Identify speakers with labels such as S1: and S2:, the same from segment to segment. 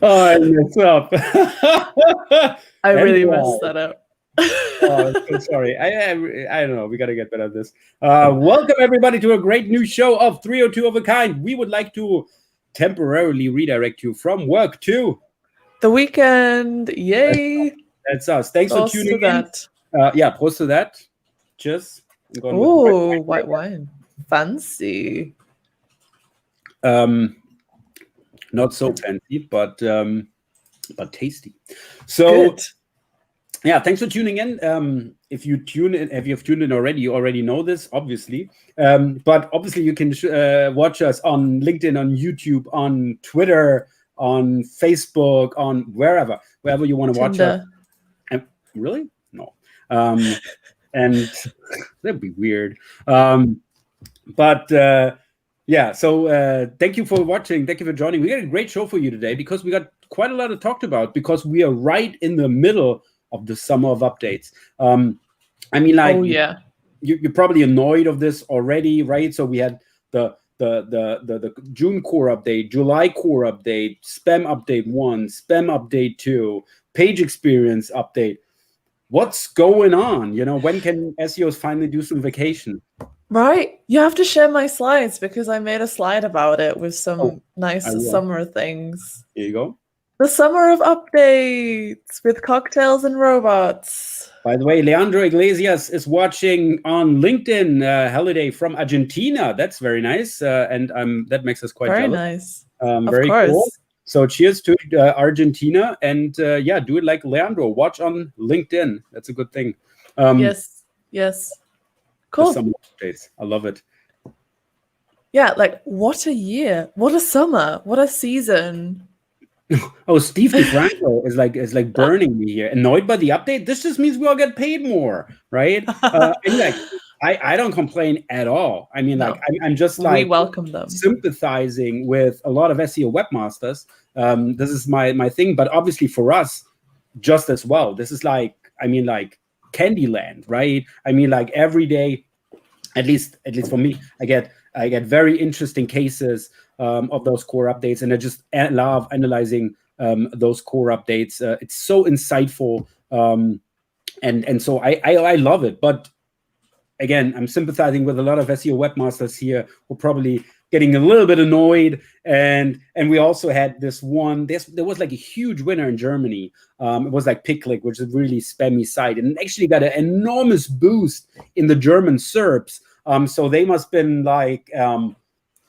S1: Oh, I messed up.
S2: I really messed that up.
S1: Oh, so sorry. I don't know. We got to get better at this. Welcome, everybody, to a great new show of 302 of a Kind. We would like to temporarily redirect you from work to
S2: the weekend. Yay.
S1: That's us. Thanks for tuning in. Yeah, prost to that. Cheers.
S2: Oh, white wine. Fancy.
S1: Not so fancy, but tasty. So,
S2: good.
S1: Yeah, thanks for tuning in. If you've tuned in already, you already know this, obviously. But obviously, you can watch us on LinkedIn, on YouTube, on Twitter, on Facebook, on wherever you want to watch us. Really? No. And that'd be weird. Yeah, so thank you for watching. Thank you for joining. We got a great show for you today because we got quite a lot to talk about because we are right in the middle of the summer of updates. I mean, like,
S2: oh yeah,
S1: you're probably annoyed of this already, right? So we had the June core update, July core update, spam update 1, spam update 2, page experience update. What's going on? You know, when can SEOs finally do some vacation?
S2: Right. You have to share my slides because I made a slide about it with some nice summer things.
S1: Here you go.
S2: The summer of updates with cocktails and robots.
S1: By the way, Leandro Iglesias is watching on LinkedIn. Holiday from Argentina. That's very nice, and that makes us quite
S2: very
S1: jealous.
S2: Nice.
S1: Very
S2: of course.
S1: Cool. So cheers to Argentina, and yeah, do it like Leandro. Watch on LinkedIn. That's a good thing.
S2: Yes. Cool.
S1: Summer updates. I love it.
S2: Yeah, like what a year! What a summer! What a season!
S1: Oh, Steve DeFranco is like burning me here. Annoyed by the update? This just means we all get paid more, right? And like, I don't complain at all. I mean, like, I'm just like,
S2: we welcome them,
S1: sympathizing with a lot of SEO webmasters. This is my thing, but obviously for us, just as well. This is like, I mean, like Candyland, right? I mean, like every day, at least for me, I get very interesting cases of those core updates, and I just love analyzing those core updates. It's so insightful, and so I love it. But again, I'm sympathizing with a lot of SEO webmasters here who are probably getting a little bit annoyed. And we also had this one. There was like a huge winner in Germany. It was like PickClick, which is a really spammy site, and it actually got an enormous boost in the German SERPs. So they must have been like,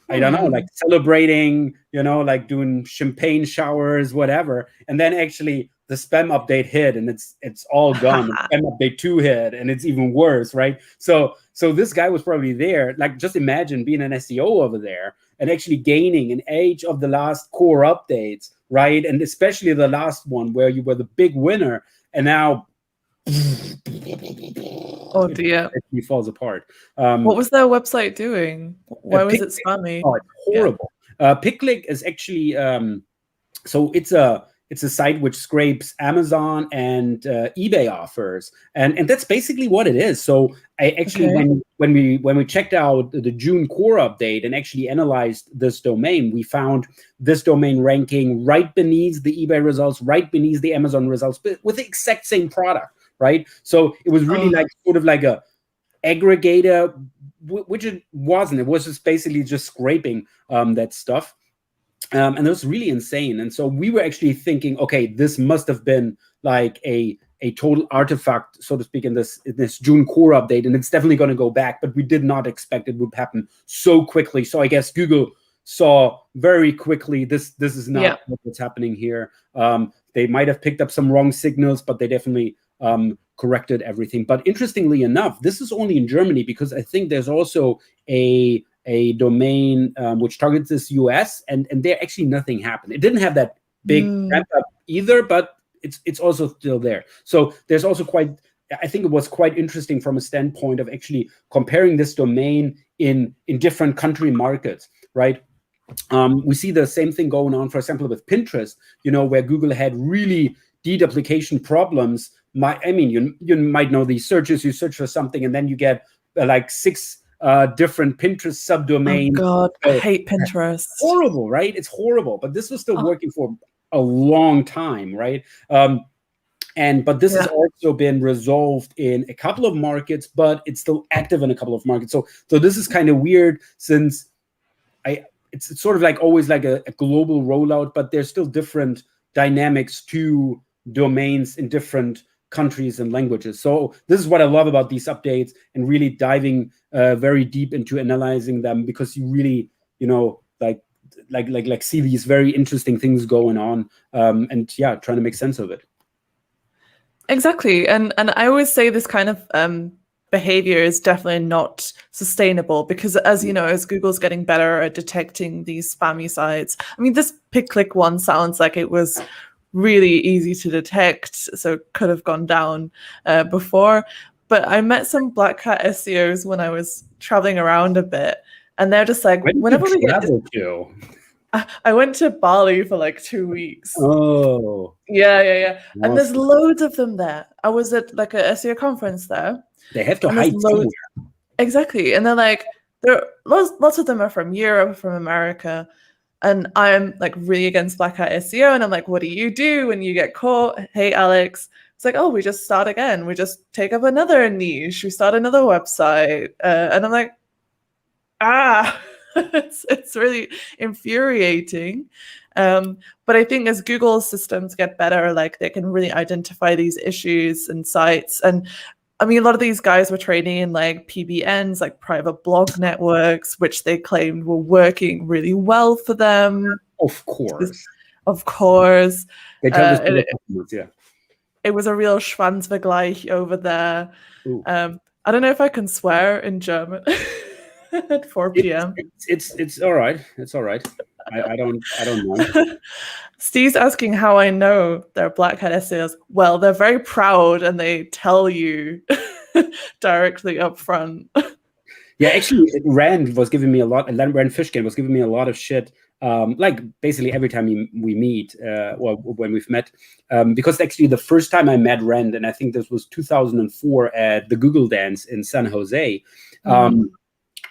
S1: I don't know, like celebrating, you know, like doing champagne showers, whatever. And then actually the spam update hit, and it's all gone. Spam update 2 hit, and it's even worse, right? So this guy was probably there. Like, just imagine being an SEO over there and actually gaining an age of the last core updates, right? And especially the last one where you were the big winner, and now
S2: oh dear,
S1: it falls apart.
S2: What was their website doing? Why was it spammy?
S1: Oh, it's horrible. Yeah. PickClick is actually so it's a site which scrapes Amazon and eBay offers, and that's basically what it is. So I actually, when we checked out the June core update and actually analyzed this domain, we found this domain ranking right beneath the eBay results, right beneath the Amazon results, but with the exact same product. Right, so it was really like sort of like a aggregator, which it wasn't. It was just basically just scraping that stuff, and it was really insane. And so we were actually thinking, okay, this must have been like a total artifact, so to speak, in this June core update, and it's definitely going to go back. But we did not expect it would happen so quickly. So I guess Google saw very quickly this is not what's happening here. They might have picked up some wrong signals, but they definitely corrected everything. But interestingly enough, this is only in Germany, because I think there's also a domain which targets this US, and there actually nothing happened. It didn't have that big ramp up either, but it's also still there. So there's also I think it was quite interesting from a standpoint of actually comparing this domain in different country markets, right? We see the same thing going on, for example, with Pinterest, you know, where Google had really deduplication problems. I mean, you might know these searches. You search for something, and then you get like 6 different Pinterest subdomains.
S2: Oh God, I hate Pinterest.
S1: Horrible, right? It's horrible, but this was still working for a long time, right? But this has also been resolved in a couple of markets, but it's still active in a couple of markets. So this is kind of weird, since it's sort of like always like a global rollout, but there's still different dynamics to domains in different countries and languages. So this is what I love about these updates, and really diving very deep into analyzing them, because you really, like see these very interesting things going on, and trying to make sense of it.
S2: Exactly. And I always say this kind of behavior is definitely not sustainable, because as you know, as Google's getting better at detecting these spammy sites, I mean, this pick-click one sounds like it was really easy to detect, so it could have gone down before. But I met some Black Hat SEOs when I was traveling around a bit, and they're just like, whenever we get
S1: to?
S2: I went to Bali for like 2 weeks.
S1: Oh.
S2: Yeah. Awesome. And there's loads of them there. I was at like a SEO conference there.
S1: They have to hide somewhere.
S2: Exactly. And they're like, lots of them are from Europe, from America. And I'm like really against Black Hat SEO. And I'm like, what do you do when you get caught? Hey, Alex. It's like, oh, we just start again. We just take up another niche. We start another website. And I'm like, it's really infuriating. But I think as Google's systems get better, like they can really identify these issues and sites. And I mean, a lot of these guys were trading in like PBNs, like private blog networks, which they claimed were working really well for them.
S1: Of course.
S2: They tell this it was a real Schwanzvergleich over there. I don't know if I can swear in German. At 4 p.m.
S1: It's all right. It's all right. I don't know.
S2: Steve's asking how I know they're Black Hat SEOs. Well, they're very proud and they tell you directly up front.
S1: Yeah, actually, Rand was giving me a lot. Rand Fishkin was giving me a lot of shit. Like basically every time we meet, or when we've met, because actually the first time I met Rand, and I think this was 2004 at the Google Dance in San Jose.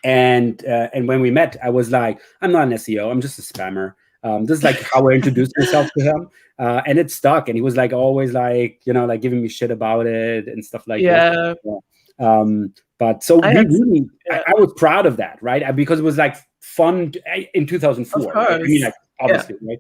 S1: And when we met, I was like, I'm not an SEO, I'm just a spammer. This is like how I introduced myself to him. And it stuck. And he was like always like, like giving me shit about it and stuff like that. But so I was proud of that, right? Because it was like fun in 2004. Right? I mean, like obviously, right?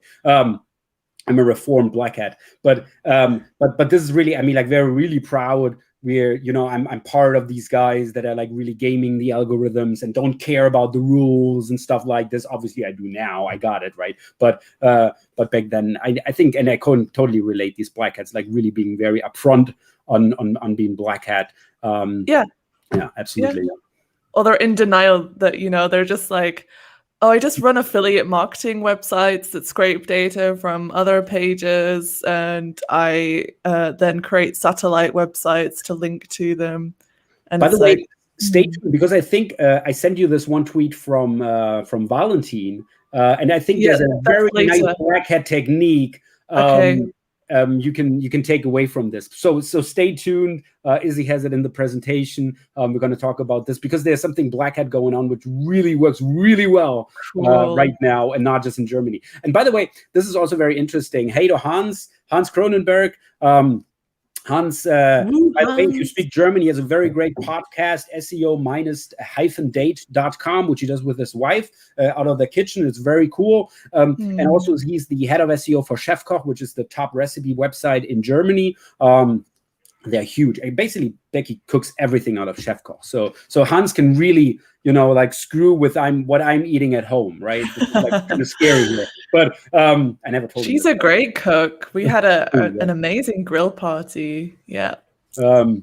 S1: I'm a reformed Black Hat, but this is really, I mean, like they're really proud. Where I'm part of these guys that are like really gaming the algorithms and don't care about the rules and stuff like this. Obviously, I do now. I got it right, but back then, I think, and I couldn't totally relate these Black Hats like really being very upfront on being Black Hat. Yeah, absolutely. Yeah.
S2: Or they're in denial that they're just like, oh, I just run affiliate marketing websites that scrape data from other pages, and I then create satellite websites to link to them. And
S1: by the way, stay tuned, because I think I sent you this one tweet from Valentin, and I think there's a very nice Black Hat technique. You can take away from this. So stay tuned. Izzy has it in the presentation. We're going to talk about this because there's something Black Hat going on which really works really well right now, and not just in Germany. And by the way, this is also very interesting. Hey to Hans Cronenberg. Hans, by the way, if you speak German, he has a very great podcast, SEO-date.com, which he does with his wife out of the kitchen. It's very cool. And also, he's the head of SEO for Chefkoch, which is the top recipe website in Germany. They're huge. And basically, Becky cooks everything out of Chefkoch. So Hans can really, like screw with what I'm eating at home, right? It's like kind of scary here. But I never told
S2: She's a great cook. We had an amazing grill party. Yeah.
S1: I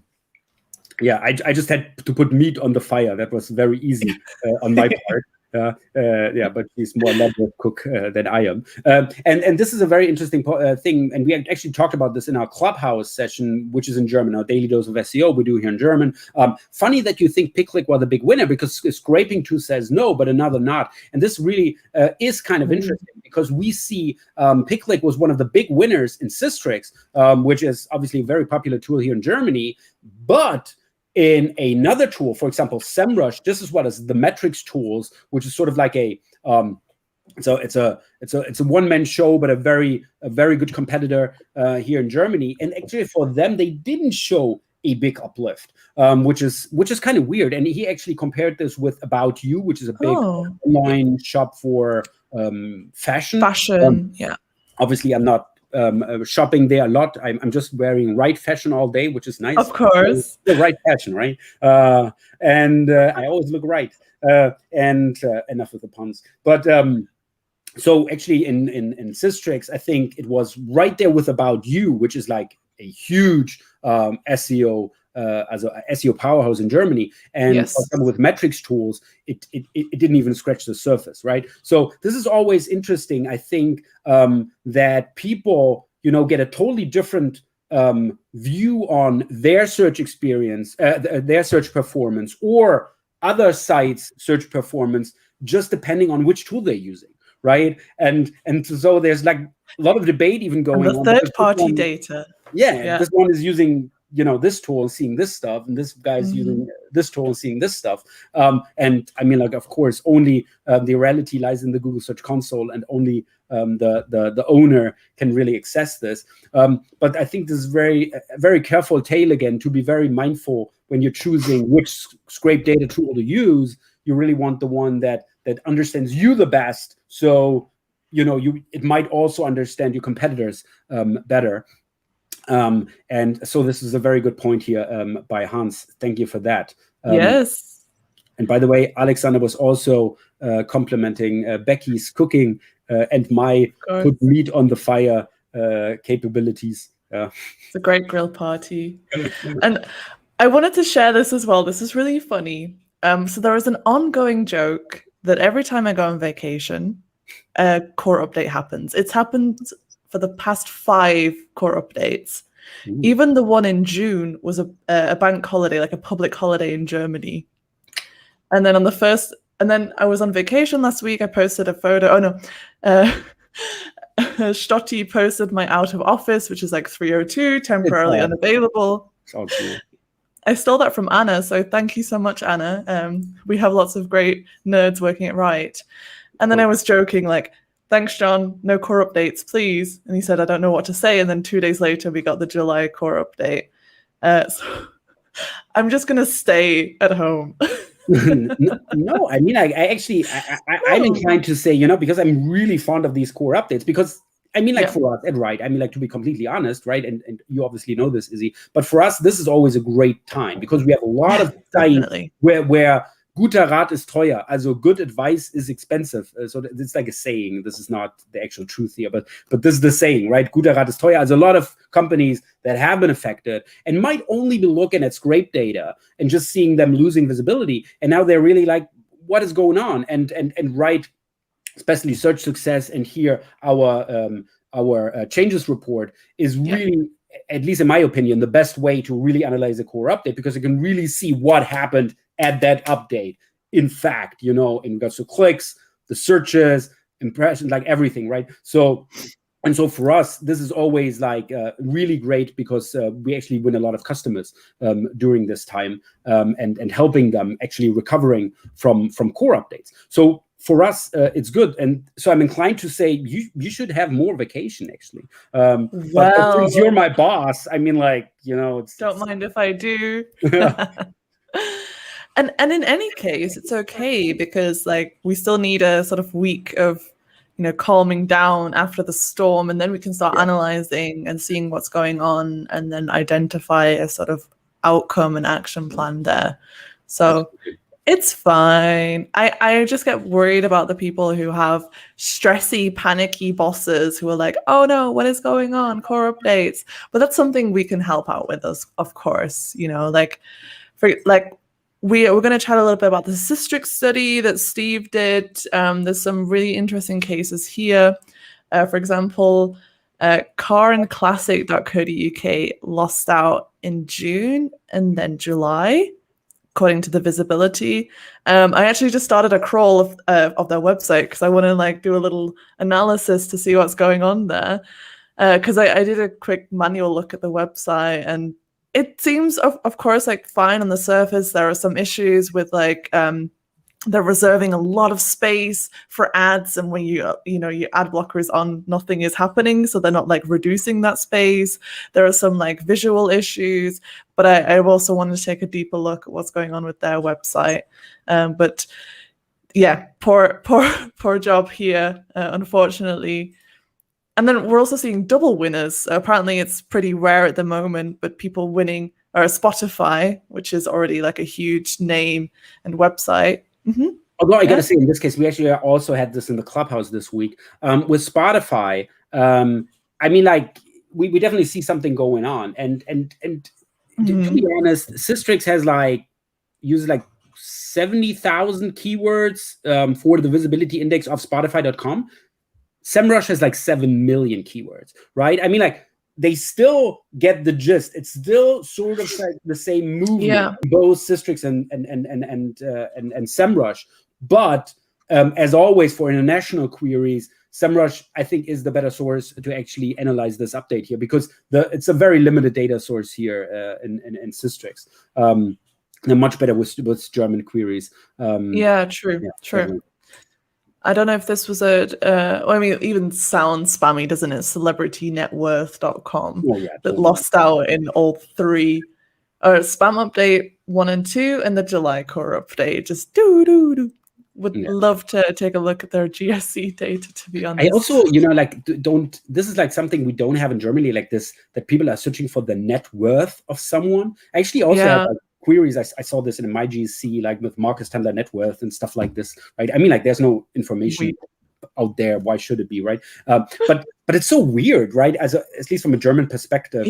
S1: just had to put meat on the fire. That was very easy on my part. But he's more elaborate cook than I am. And this is a very interesting thing. And we actually talked about this in our Clubhouse session, which is in German, our daily dose of SEO. We do here in German. Funny that you think PickClick was the big winner, because Scraping 2 says no, but another not. And this really is kind of interesting, because we see PickClick was one of the big winners in Systrix, which is obviously a very popular tool here in Germany. But in another tool, for example, SEMrush, this is what is the metrics tools, which is sort of like a so it's a one-man show, but a very good competitor here in Germany. And actually, for them, they didn't show a big uplift, which is kind of weird. And he actually compared this with About You, which is a big online shop for fashion.
S2: Yeah.
S1: Obviously, I'm not shopping there a lot. I'm just wearing right fashion all day, which is nice.
S2: Of course,
S1: the right fashion, right? And I always look right. And enough with the puns, but. So actually in Systrix, I think it was right there with About You, which is like a huge SEO as a SEO powerhouse in Germany. And for example, with metrics tools, it didn't even scratch the surface, right? So this is always interesting. I think that people, get a totally different view on their search experience, their search performance, or other sites' search performance, just depending on which tool they're using. Right, and so there's like a lot of debate even going on.
S2: The third-party data.
S1: Yeah, this one is using this tool and seeing this stuff, and this guy's using this tool and seeing this stuff. And I mean, like, of course, only the reality lies in the Google Search Console, and only the owner can really access this. But I think this is very careful tale again, to be very mindful when you're choosing which scrape data tool to use. You really want the one that understands you the best. So, it might also understand your competitors better. And so this is a very good point here by Hans. Thank you for that.
S2: Yes.
S1: And by the way, Alexander was also complimenting Becky's cooking and my put meat on the fire capabilities.
S2: It's a great grill party. And I wanted to share this as well. This is really funny. So there is an ongoing joke that every time I go on vacation, a core update happens. It's happened for the past 5 core updates. Ooh. Even the one in June was a bank holiday, like a public holiday in Germany. And then then I was on vacation last week. I posted a photo. Stotti posted my out of office, which is like 302, temporarily unavailable.
S1: Oh, cool.
S2: I stole that from Anna, so thank you so much, Anna. We have lots of great nerds working it right. And then I was joking, like, thanks, John, no core updates, please. And he said, I don't know what to say. And then 2 days later, we got the July core update. So I'm just going to stay at home.
S1: No, I mean, I'm inclined to say, because I'm really fond of these core updates, because I mean, like, for us, and right, I mean, like, to be completely honest, right, and you obviously know this, Izzy, but for us, this is always a great time, because we have a lot of time where guter Rat ist teuer, also good advice is expensive. So it's like a saying. This is not the actual truth here, but this is the saying, right? Guter Rat ist teuer. There's a lot of companies that have been affected and might only be looking at scrape data and just seeing them losing visibility, and now they're really like, what is going on? And right, especially search success, and here our changes report is really, at least in my opinion, the best way to really analyze a core update, because you can really see what happened at that update. In fact, in regards to clicks, the searches, impressions, like everything, right? So for us, this is always like really great, because we actually win a lot of customers during this time, and helping them actually recovering from core updates. So for us, it's good. And so I'm inclined to say you should have more vacation, actually. But since you're my boss, I mean, like,
S2: don't mind if I do. And in any case, it's okay, because like we still need a sort of week of calming down after the storm, and then we can start analyzing and seeing what's going on, and then identify a sort of outcome and action plan there. So it's fine. I just get worried about the people who have stressy, panicky bosses who are like, oh no, what is going on? Core updates. But that's something we can help out with, us, of course. We're going to chat a little bit about the Systrix study that Steve did. There's some really interesting cases here. For example, carandclassic.co.uk lost out in June and then July, according to the visibility. I actually just started a crawl of their website, because I want to do a little analysis to see what's going on there. Because I did a quick manual look at the website, and it seems, of course, like fine on the surface. There are some issues with like they're reserving a lot of space for ads, and when your ad blocker is on, nothing is happening, so they're not like reducing that space. There are some like visual issues, but I also wanted to take a deeper look at what's going on with their website. But yeah, poor job here, unfortunately. And then we're also seeing double winners. Apparently it's pretty rare at the moment, but people winning are Spotify, which is already like a huge name and website. Mm-hmm.
S1: Although I gotta say, in this case, we actually also had this in the Clubhouse this week with Spotify. I mean, like we definitely see something going on, and to be honest, Systrix has uses 70,000 keywords for the visibility index of Spotify.com. SEMrush has 7 million keywords, right? I mean, like they still get the gist. It's still sort of like the same movement, both Systrix and SEMrush. But as always, for international queries, SEMrush, I think, is the better source to actually analyze this update here, because it's a very limited data source here in Systrix. They're much better with German queries.
S2: True. I don't know if this was I mean, even sounds spammy, doesn't it? CelebrityNetworth.com that lost out in all three. Spam update 1 and 2 and the July core update. Just would love to take a look at their GSC data, to be honest.
S1: I also, this is something we don't have in Germany, like this, that people are searching for the net worth of someone. I actually also have queries. I saw this in my GSC, with Marcus Tandler net worth and stuff like this, right? I mean, there's no information out there. Why should it be, right? But it's so weird, right? At least from a German perspective,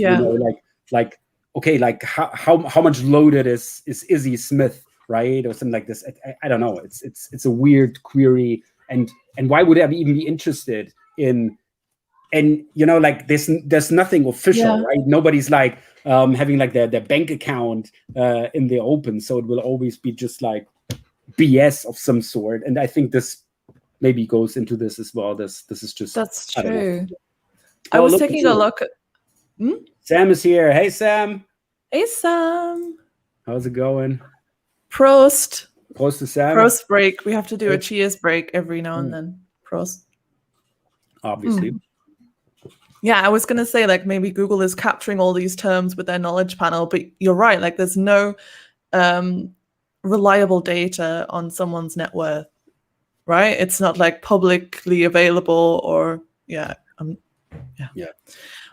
S1: okay, how much loaded is Izzy Smith, right, or something like this. I don't know. It's a weird query, and why would I even be interested in? And there's nothing official, right? Nobody's having their bank account in the open, so it will always be just BS of some sort. And I think this maybe goes into this as well. This is just,
S2: that's true. I was taking a look at
S1: Sam is here. Hey Sam.
S2: Hey Sam.
S1: How's it going?
S2: Prost
S1: to Sam.
S2: Prost break. We have to do a cheers break every now and then. Prost.
S1: Obviously.
S2: Yeah, I was going to say maybe Google is capturing all these terms with their knowledge panel, but you're right. There's no reliable data on someone's net worth, right? It's not publicly available or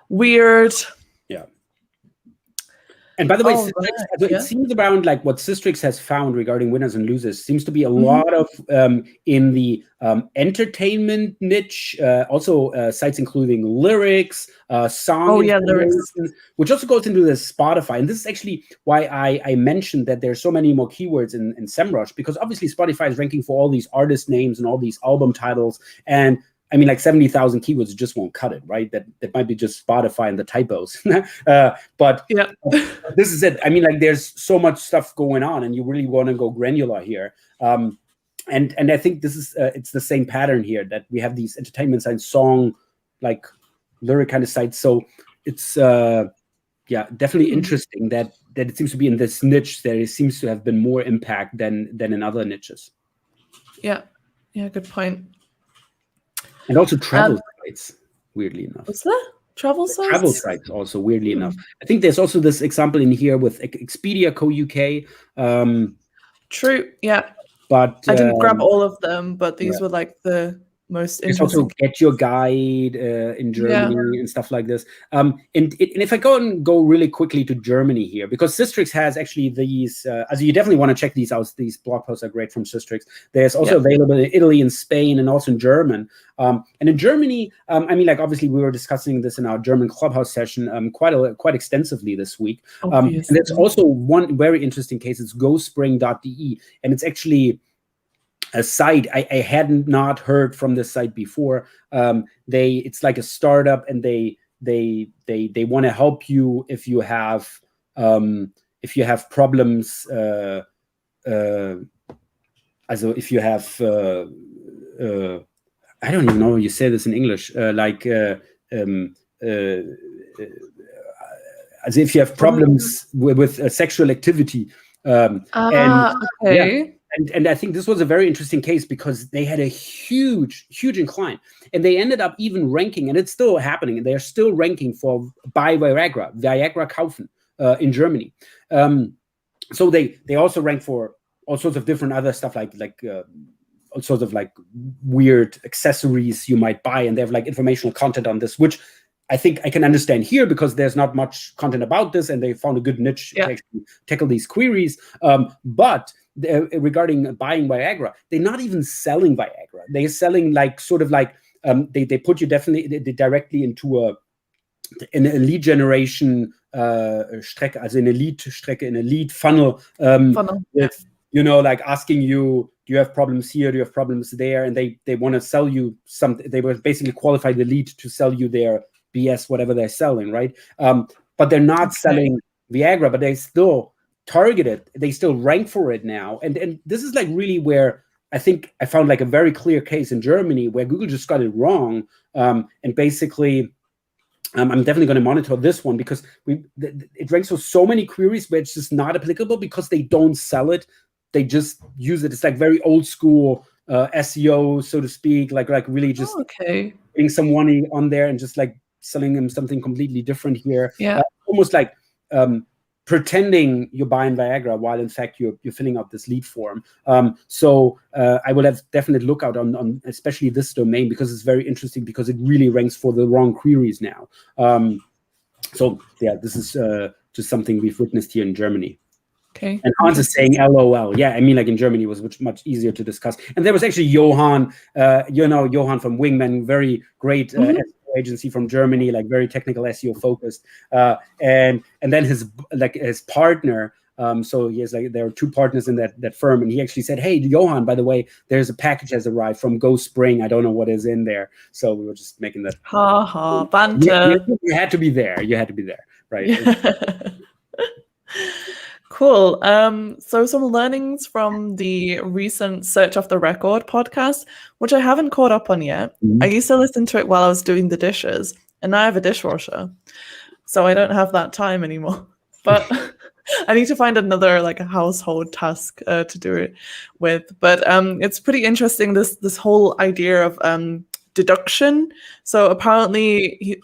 S2: weird.
S1: Yeah. And by the way, it seems around what Systrix has found regarding winners and losers seems to be a lot of in the entertainment niche, also sites including lyrics, song,
S2: lyrics,
S1: which also goes into the Spotify. And this is actually why I mentioned that there's so many more keywords in SEMrush, because obviously Spotify is ranking for all these artist names and all these album titles, and I mean, 70,000 keywords just won't cut it, right? That might be just Spotify and the typos. But this is it. I mean, there's so much stuff going on, and you really want to go granular here. And I think this is it's the same pattern here, that we have these entertainment sites, song, lyric kind of sites. So it's definitely interesting that it seems to be in this niche. There seems to have been more impact than in other niches.
S2: Yeah, good point.
S1: And also travel sites, weirdly enough.
S2: What's that? Travel sites?
S1: Travel sites also, weirdly enough. I think there's also this example in here with Expedia Co.uk.
S2: True, yeah.
S1: But
S2: I didn't grab all of them, but these were the most interesting.
S1: There's also Get Your Guide in Germany and stuff like this. And if I go really quickly to Germany here, because Systrix has actually these, as you definitely want to check these out. These blog posts are great from Systrix. There's also available in Italy and Spain and also in German. And in Germany, I mean, obviously we were discussing this in our German Clubhouse session quite extensively this week. And there's also one very interesting case. It's gospring.de, and it's actually a site I had not heard from this site before. It's like a startup, and they want to help you if you have problems. Also if you have I don't even know how you say this in English. as if you have problems with sexual activity.
S2: Okay.
S1: And I think this was a very interesting case because they had a huge incline, and they ended up even ranking, and it's still happening, and they're still ranking for buy Viagra kaufen in Germany. So they also rank for all sorts of different other stuff like all sorts of like weird accessories you might buy, and they have like informational content on this, which I think I can understand here because there's not much content about this, and they found a good niche to actually tackle these queries. But regarding buying Viagra, they're not even selling Viagra. They're selling like sort of like they put you directly into in a lead generation Strecke, also in a lead Strecke, in a lead funnel, with, you know, like asking you, do you have problems here? Do you have problems there? And they want to sell you something. They will basically qualify the lead to sell you their BS, whatever they're selling, right? But they're not selling Viagra, but they still target it. They still rank for it now. And this is like really where I think I found like a very clear case in Germany where Google just got it wrong. And basically, I'm definitely going to monitor this one because it ranks for so many queries where it's just not applicable because they don't sell it. They just use it. It's like very old school SEO, so to speak, like really just getting some money on there and just like selling them something completely different here. Almost like pretending you're buying Viagra while in fact you're filling out this lead form. So I will have definite look out on especially this domain because it's very interesting because it really ranks for the wrong queries now. So yeah, this is just something we've witnessed here in Germany.
S2: Okay.
S1: And Hans is saying LOL. Yeah, I mean, like in Germany, it was much easier to discuss. And there was actually Johan, Johan from Wingman, very great SEO agency from Germany, like very technical SEO focused. And then his partner. So he has like there are two partners in that firm, and he actually said, "Hey, Johan, by the way, there's a package has arrived from Go Spring. I don't know what is in there." So we were just making that.
S2: Banter.
S1: You had to be there. You had to be there, right?
S2: Yeah. Cool. So some learnings from the recent Search Off the Record podcast, which I haven't caught up on yet. I used to listen to it while I was doing the dishes, and now I have a dishwasher, so I don't have that time anymore. But I need to find another like a household task to do it with. But it's pretty interesting this whole idea of deduction. So apparently,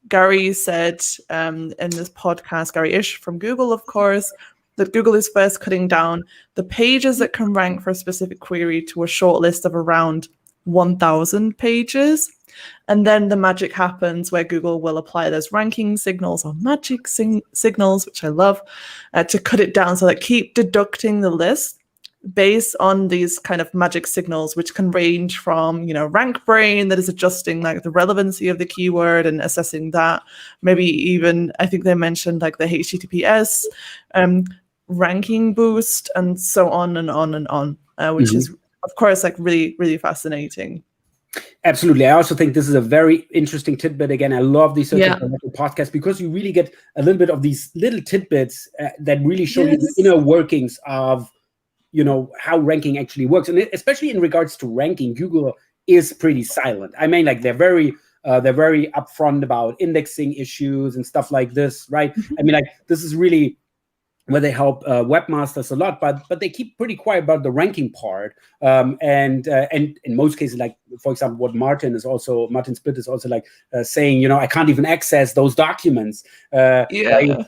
S2: Gary said in this podcast, Gary Ish from Google, of course, that Google is first cutting down the pages that can rank for a specific query to a short list of around 1,000 pages. And then the magic happens where Google will apply those ranking signals or magic signals, which I love, to cut it down. So they keep deducting the list based on these kind of magic signals, which can range from, rank brain that is adjusting like the relevancy of the keyword and assessing that. Maybe even, I think they mentioned like the HTTPS ranking boost and so on and on and on, which is, of course, like really, really fascinating.
S1: Absolutely. I also think this is a very interesting tidbit. Again, I love these Search Off the Record podcasts because you really get a little bit of these little tidbits that really show you the inner workings of how ranking actually works, and especially in regards to ranking, Google is pretty silent. I mean, like they're very upfront about indexing issues and stuff like this, right? I mean, like this is really where they help webmasters a lot, but they keep pretty quiet about the ranking part. And in most cases, like for example, what Martin Split is also like saying, I can't even access those documents. Right?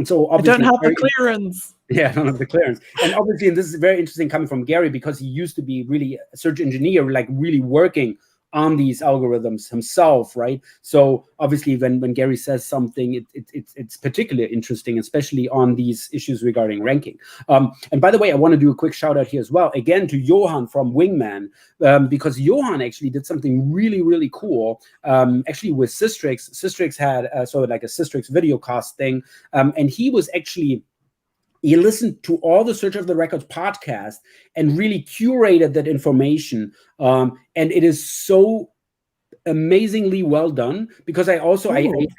S1: So obviously,
S2: I don't have the clearance.
S1: Yeah, I don't have the clearance. And obviously, and this is very interesting coming from Gary because he used to be really a search engineer, like really working on these algorithms himself, right? So obviously, when Gary says something, it's particularly interesting, especially on these issues regarding ranking. And by the way, I want to do a quick shout out here as well, again to Johan from Wingman, because Johan actually did something really, really cool. Actually, with Systrix. Systrix had sort of like a Systrix videocast thing, and he listened to all the Search of the Records podcast and really curated that information. And it is so amazingly well done because I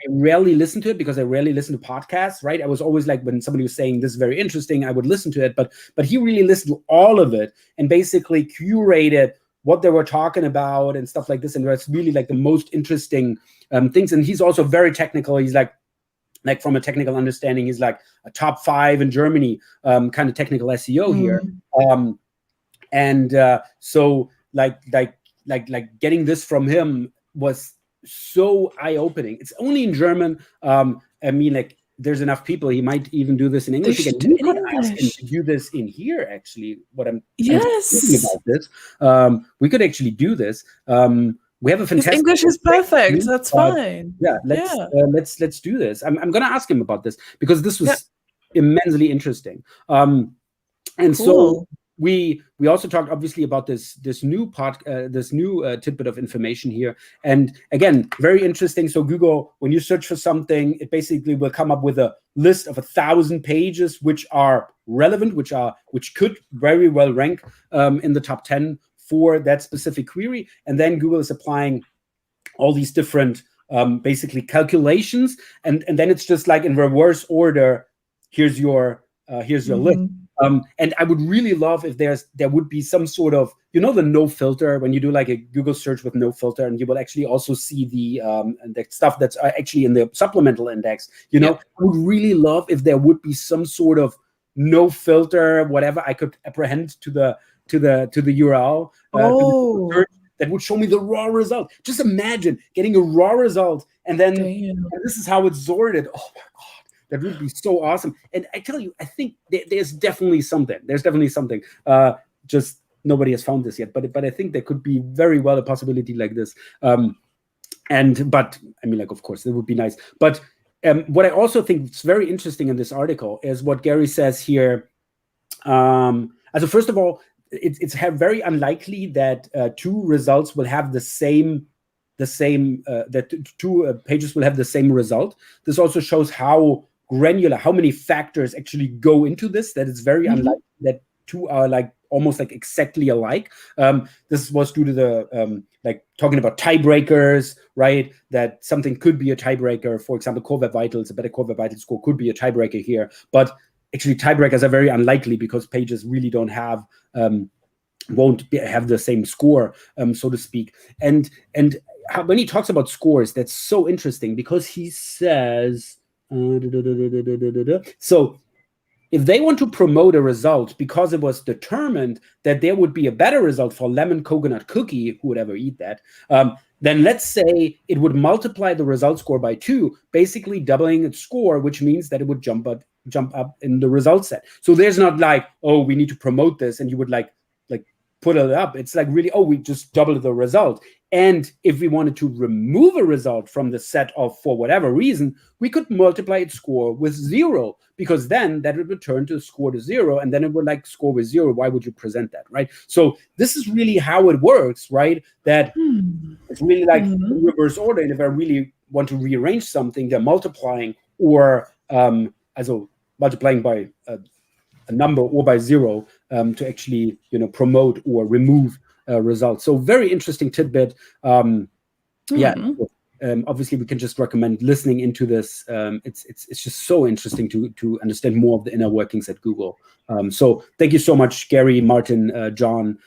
S1: rarely listen to it because I rarely listen to podcasts, right? I was always like, when somebody was saying this is very interesting, I would listen to it, but he really listened to all of it and basically curated what they were talking about and stuff like this. And that's really like the most interesting things. And he's also very technical. He's like, like from a technical understanding, he's like a top 5 in Germany, kind of technical SEO here. So like getting this from him was so eye-opening. It's only in German. I mean, like, there's enough people. He might even do this in English again. You could ask him to do this in here, actually. I'm thinking about this. We could actually do this. We have a fantastic.
S2: His English is perfect. That's fine.
S1: Yeah, let's do this. I'm gonna ask him about this because this was immensely interesting. So we also talked obviously about this new tidbit of information here, and again, very interesting. So Google, when you search for something, it basically will come up with a list of 1,000 pages which are relevant, which could very well rank in the top 10 for that specific query, and then Google is applying all these different basically calculations, and then it's just like in reverse order. Here's your list. And I would really love if there would be some sort of, the no filter, when you do like a Google search with no filter, and you will actually also see the stuff that's actually in the supplemental index. I would really love if there would be some sort of no filter, whatever I could apprehend to the URL that would show me the raw result. Just imagine getting a raw result, and then and this is how it's sorted. Oh my God. That would be so awesome. And I tell you, I think there's definitely something. Just nobody has found this yet. But I think there could be very well a possibility like this. But I mean, like, of course, it would be nice. But what I also think is very interesting in this article is what Gary says here. So first of all, it's very unlikely that two results will have the same that two pages will have the same result. This also shows how granular, how many factors actually go into this, that it's very unlikely that two are like almost like exactly alike. This was due to the like talking about tiebreakers, right? That something could be a tiebreaker. For example, Core Web Vitals, a better Core Web Vitals score could be a tiebreaker here. But actually tiebreakers are very unlikely because pages really don't have won't have the same score, so to speak. And when he talks about scores, that's so interesting because he says, so if they want to promote a result because it was determined that there would be a better result for lemon coconut cookie, who would ever eat that, then let's say it would multiply the result score by 2, basically doubling its score, which means that it would jump up in the result set. So there's not like, oh, we need to promote this, and you would like put it up. It's like really, we just doubled the result. And if we wanted to remove a result from the set for whatever reason, we could multiply its score with 0, because then that would return to score to 0, and then it would like score with 0. Why would you present that, right? So this is really how it works, right? That it's really like in reverse order. And if I really want to rearrange something, they're multiplying or also multiplying by a number or by 0 to actually promote or remove results. So very interesting tidbit. Obviously we can just recommend listening into this. It's just so interesting to understand more of the inner workings at Google. So thank you so much, Gary, Martin, John,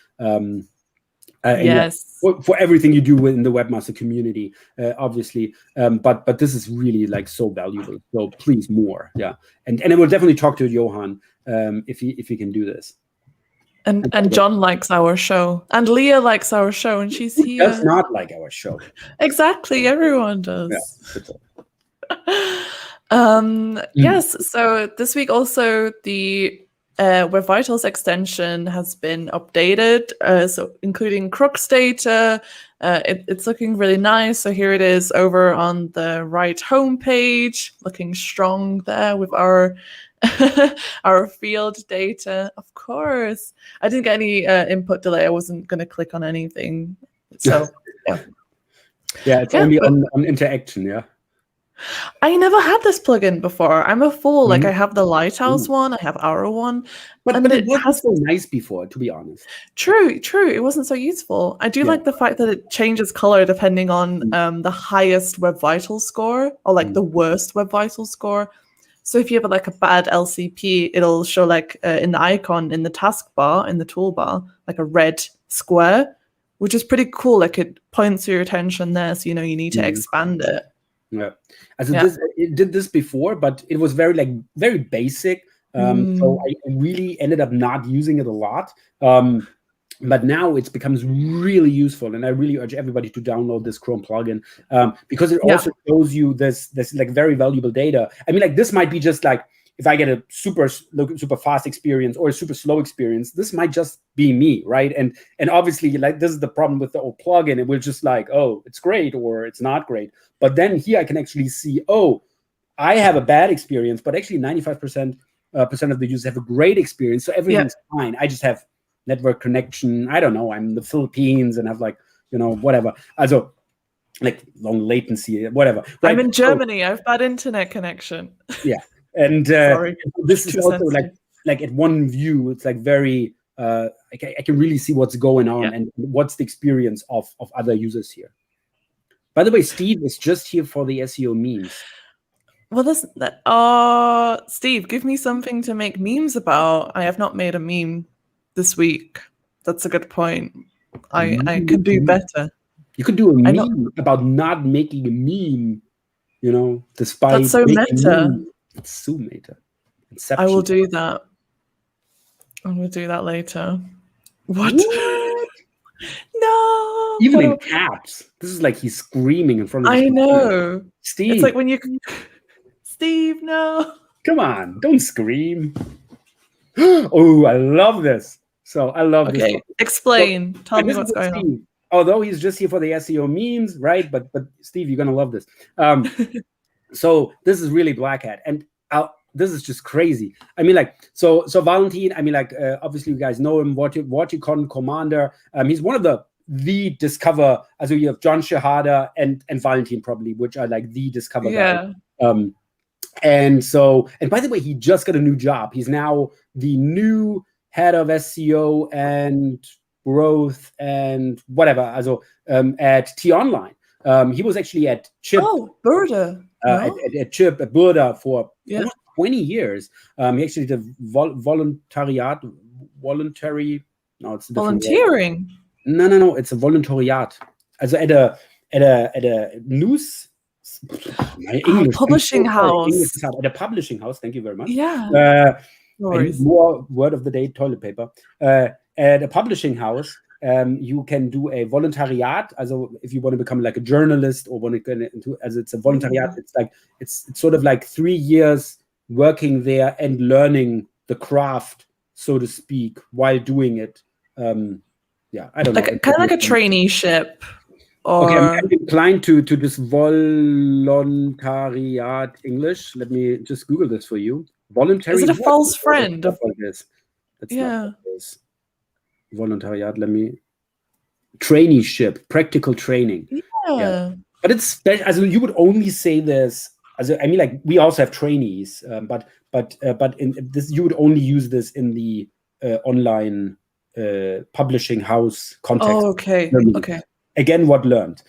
S2: yes,
S1: for everything you do in the webmaster community, obviously. But this is really like so valuable. So please more, and I will definitely talk to Johan if he can do this.
S2: And John likes our show, and Leah likes our show, and she's here.
S1: Does not like our show.
S2: Exactly, everyone does. Yes. So this week also the Web Vitals extension has been updated, so including Crux data. It's looking really nice. So here it is over on the right homepage, looking strong there with our our field data. Of course, I didn't get any input delay. I wasn't going to click on anything. So
S1: it's only on interaction.
S2: I never had this plugin before. I'm a fool. Like I have the Lighthouse one, I have our one,
S1: but it wasn't so nice before, to be honest.
S2: True. It wasn't so useful. I do like the fact that it changes color depending on the highest Web Vitals score or like the worst Web Vitals score. So if you have like a bad LCP, it'll show like in the icon in the taskbar, in the toolbar, like a red square, which is pretty cool. Like it points your attention there, so you know you need to expand it.
S1: Yeah. Also
S2: Yeah.
S1: it did this before, but it was very basic. So I really ended up not using it a lot. But now it becomes really useful, and I really urge everybody to download this Chrome plugin because it also shows you this like very valuable data. I mean, like this might be just like if I get a super fast experience or a super slow experience, this might just be me, right? And obviously, like this is the problem with the old plugin. It will just like, oh, it's great or it's not great. But then here I can actually see, oh, I have a bad experience, but actually 95% of the users have a great experience, so everything's fine. I just have network connection. I don't know. I'm in the Philippines and have like, whatever. Also, like long latency, whatever. Right?
S2: I'm in Germany. I have bad internet connection.
S1: Yeah. And
S2: Sorry,
S1: this is also like at one view, it's like very, I can really see what's going on and what's the experience of other users here. By the way, Steve is just here for the SEO memes.
S2: Well, Steve, give me something to make memes about. I have not made a meme this week. That's a good point. I could do better.
S1: You could do a meme about not making a meme, despite
S2: that's so meta.
S1: It's so meta. Inception.
S2: I will do that. I'm going to do that later. What? No.
S1: Even in caps. This is like he's screaming in front of
S2: I know.
S1: Steve.
S2: It's like when you... Steve, no.
S1: Come on, don't scream. Oh, I love this. So I love this.
S2: Okay, explain. Tell me what's going on.
S1: Although he's just here for the SEO memes, right? But Steve, you're going to love this. So this is really Black Hat. And this is just crazy. I mean, like, so Valentin, I mean, like, obviously you guys know him, Vorticon Commander. He's one of the Discover, also you have John Shahada and Valentin probably, which are like the Discover guys. And by the way, he just got a new job. He's now the new head of SEO and growth and whatever, also at T-Online. He was actually at Chip.
S2: Oh, Burda.
S1: At Chip, at Burda for 20 years. He actually did voluntary. No, it's a
S2: volunteering.
S1: No, it's a voluntariat. Also at a news.
S2: Publishing house.
S1: At a publishing house. Thank you very much.
S2: Yeah.
S1: More word of the day toilet paper. At a publishing house, you can do a voluntariat. Also, if you want to become like a journalist or want to get into, as it's a voluntariat, it's sort of like 3 years working there and learning the craft, so to speak, while doing it. I don't know.
S2: Kind of like a traineeship.
S1: Okay, I'm inclined to this voluntariat English. Let me just Google this for you. Voluntary.
S2: Is it a false friend?
S1: That's not what it is. Voluntariat. Let me. Traineeship, practical training.
S2: Yeah.
S1: But it's special. Also, you would only say this. Also, I mean, like we also have trainees, but in this you would only use this in the online publishing house context.
S2: Oh, okay. Okay.
S1: Again, what learned.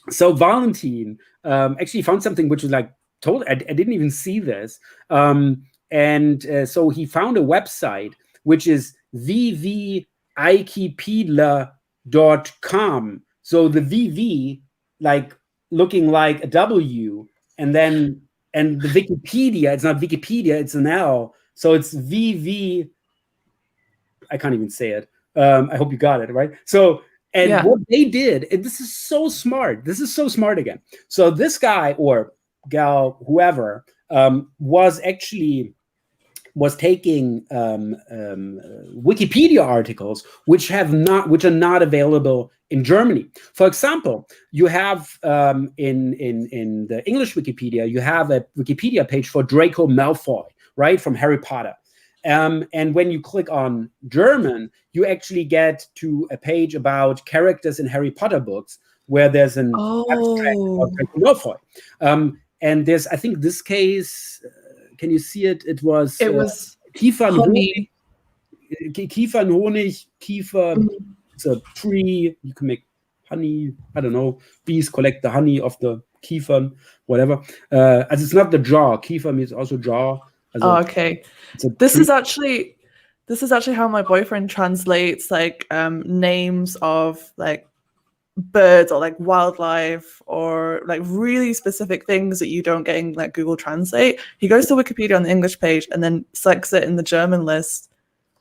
S1: So Valentin actually found something which was like told. I didn't even see this. So he found a website which is vvikipedia.com. So the VV like looking like a W, and the Wikipedia. It's not Wikipedia. It's an L. So it's VV. I can't even say it. I hope you got it, right? So, what they did, and this is so smart. This is so smart again. So this guy or gal, whoever, was taking Wikipedia articles which are not available in Germany. For example, you have in the English Wikipedia, you have a Wikipedia page for Draco Malfoy, right, from Harry Potter. And when you click on German, you actually get to a page about characters in Harry Potter books where there's an abstract of Draco Malfoy. And there's, I think, this case. Can you see it? It was Kiefer and Honig. Kiefer and Honig. Kiefer. It's a tree. You can make honey. I don't know. Bees collect the honey of the Kiefer, whatever. As it's not the jar. Kiefer means also jar.
S2: Okay. This is actually how my boyfriend translates like names of like birds or like wildlife or like really specific things that you don't get in like Google Translate, he goes to Wikipedia on the English page and then selects it in the German list.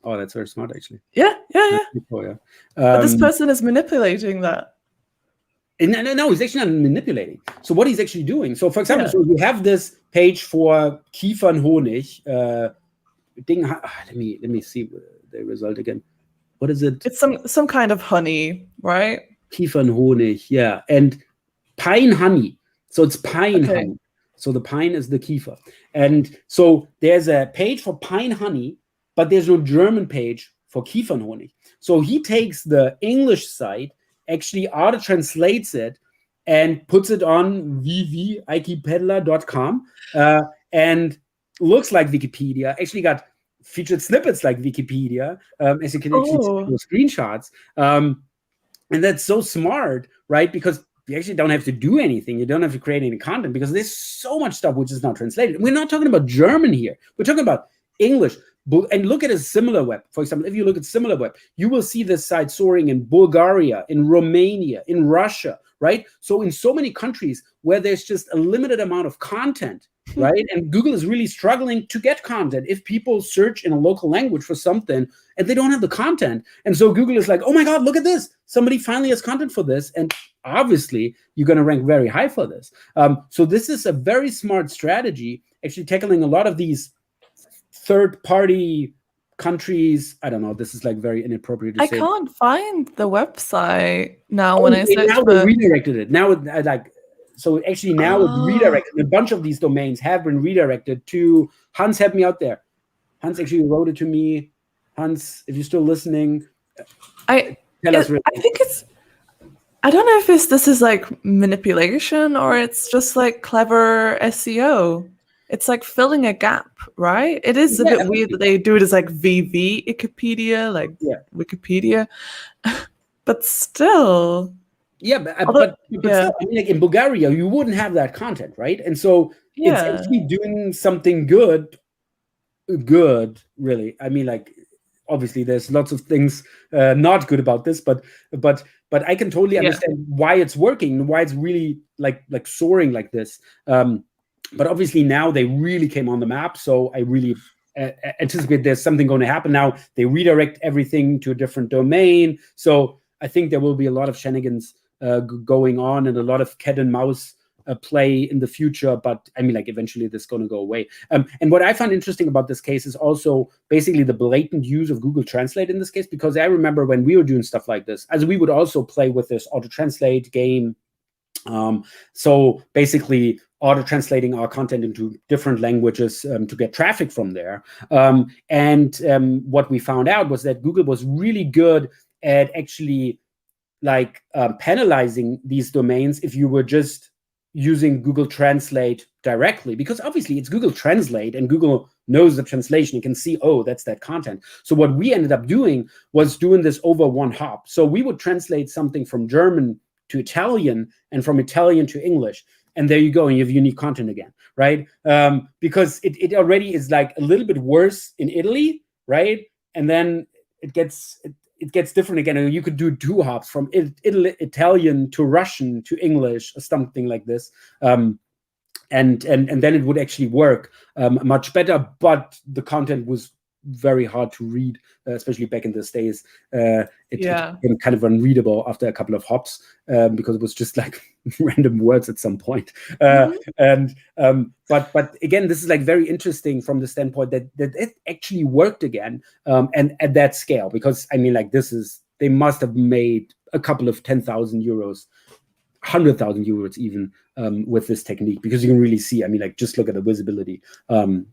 S1: Oh, that's very smart, actually.
S2: Yeah.
S1: Oh, yeah.
S2: But this person is manipulating that.
S1: No, he's actually not manipulating. So what he's actually doing, so for example, so you have this page for Kiefernhonig. Let me see the result again. What is it?
S2: It's some kind of honey, right?
S1: Kiefernhonig, yeah. And pine honey. So it's pine honey. So the pine is the Kiefer. And so there's a page for pine honey, but there's no German page for Kiefernhonig. So he takes the English site, actually auto-translates it, and puts it on www.wikipedia.com, and looks like Wikipedia. Actually got featured snippets like Wikipedia, as you can actually see those screenshots. And that's so smart, right? Because you actually don't have to do anything. You don't have to create any content because there's so much stuff which is not translated. We're not talking about German here. We're talking about English. And look at a SimilarWeb. For example, if you look at SimilarWeb, you will see this site soaring in Bulgaria, in Romania, in Russia, right? So in so many countries where there's just a limited amount of content, right? And Google is really struggling to get content if people search in a local language for something and they don't have the content. And so Google is like, oh my God, look at this. Somebody finally has content for this. And obviously, you're going to rank very high for this. So this is a very smart strategy, actually tackling a lot of these third-party countries. I don't know. This is like very inappropriate to say.
S2: I can't find the website now when I search
S1: now they redirected it. Now, so actually now it's redirected. A bunch of these domains have been redirected to Hans. Help me out there. Hans actually wrote it to me. Hans, if you're still listening, tell us.
S2: I think it's. I don't know if this is like manipulation or it's just like clever SEO. It's like filling a gap, right? It is a bit weird that they do it as like VV Wikipedia, like Wikipedia, but still.
S1: Yeah, but still, I mean, like in Bulgaria, you wouldn't have that content, right? And so it's actually doing something good, really. I mean, like obviously, there's lots of things not good about this, but I can totally understand why it's working, why it's really like soaring like this. But obviously now they really came on the map, so I really anticipate there's something going to happen. Now they redirect everything to a different domain, so I think there will be a lot of shenanigans going on and a lot of cat and mouse play in the future. But I mean, like eventually this is going to go away. And what I find interesting about this case is also basically the blatant use of Google Translate in this case, because I remember when we were doing stuff like this, as we would also play with this auto translate game. So basically auto-translating our content into different languages to get traffic from there. What we found out was that Google was really good at actually penalizing these domains if you were just using Google Translate directly, because obviously it's Google Translate and Google knows the translation. You can see, oh, that's that content. So what we ended up doing was doing this over one hop. So we would translate something from German to Italian and from Italian to English. And there you go, and you have unique content again, right? Because it already is like a little bit worse in Italy, right? And then it gets different again. And you could do two hops from Italian to Russian to English or something like this, and then it would actually work much better. But the content was very hard to read, especially back in those days. It became kind of unreadable after a couple of hops because it was just like random words at some point. But again, this is like very interesting from the standpoint that it actually worked again, and at that scale, because I mean, like they must have made a couple of 10,000 euros, 100,000 euros even with this technique, because you can really see. I mean, like just look at the visibility and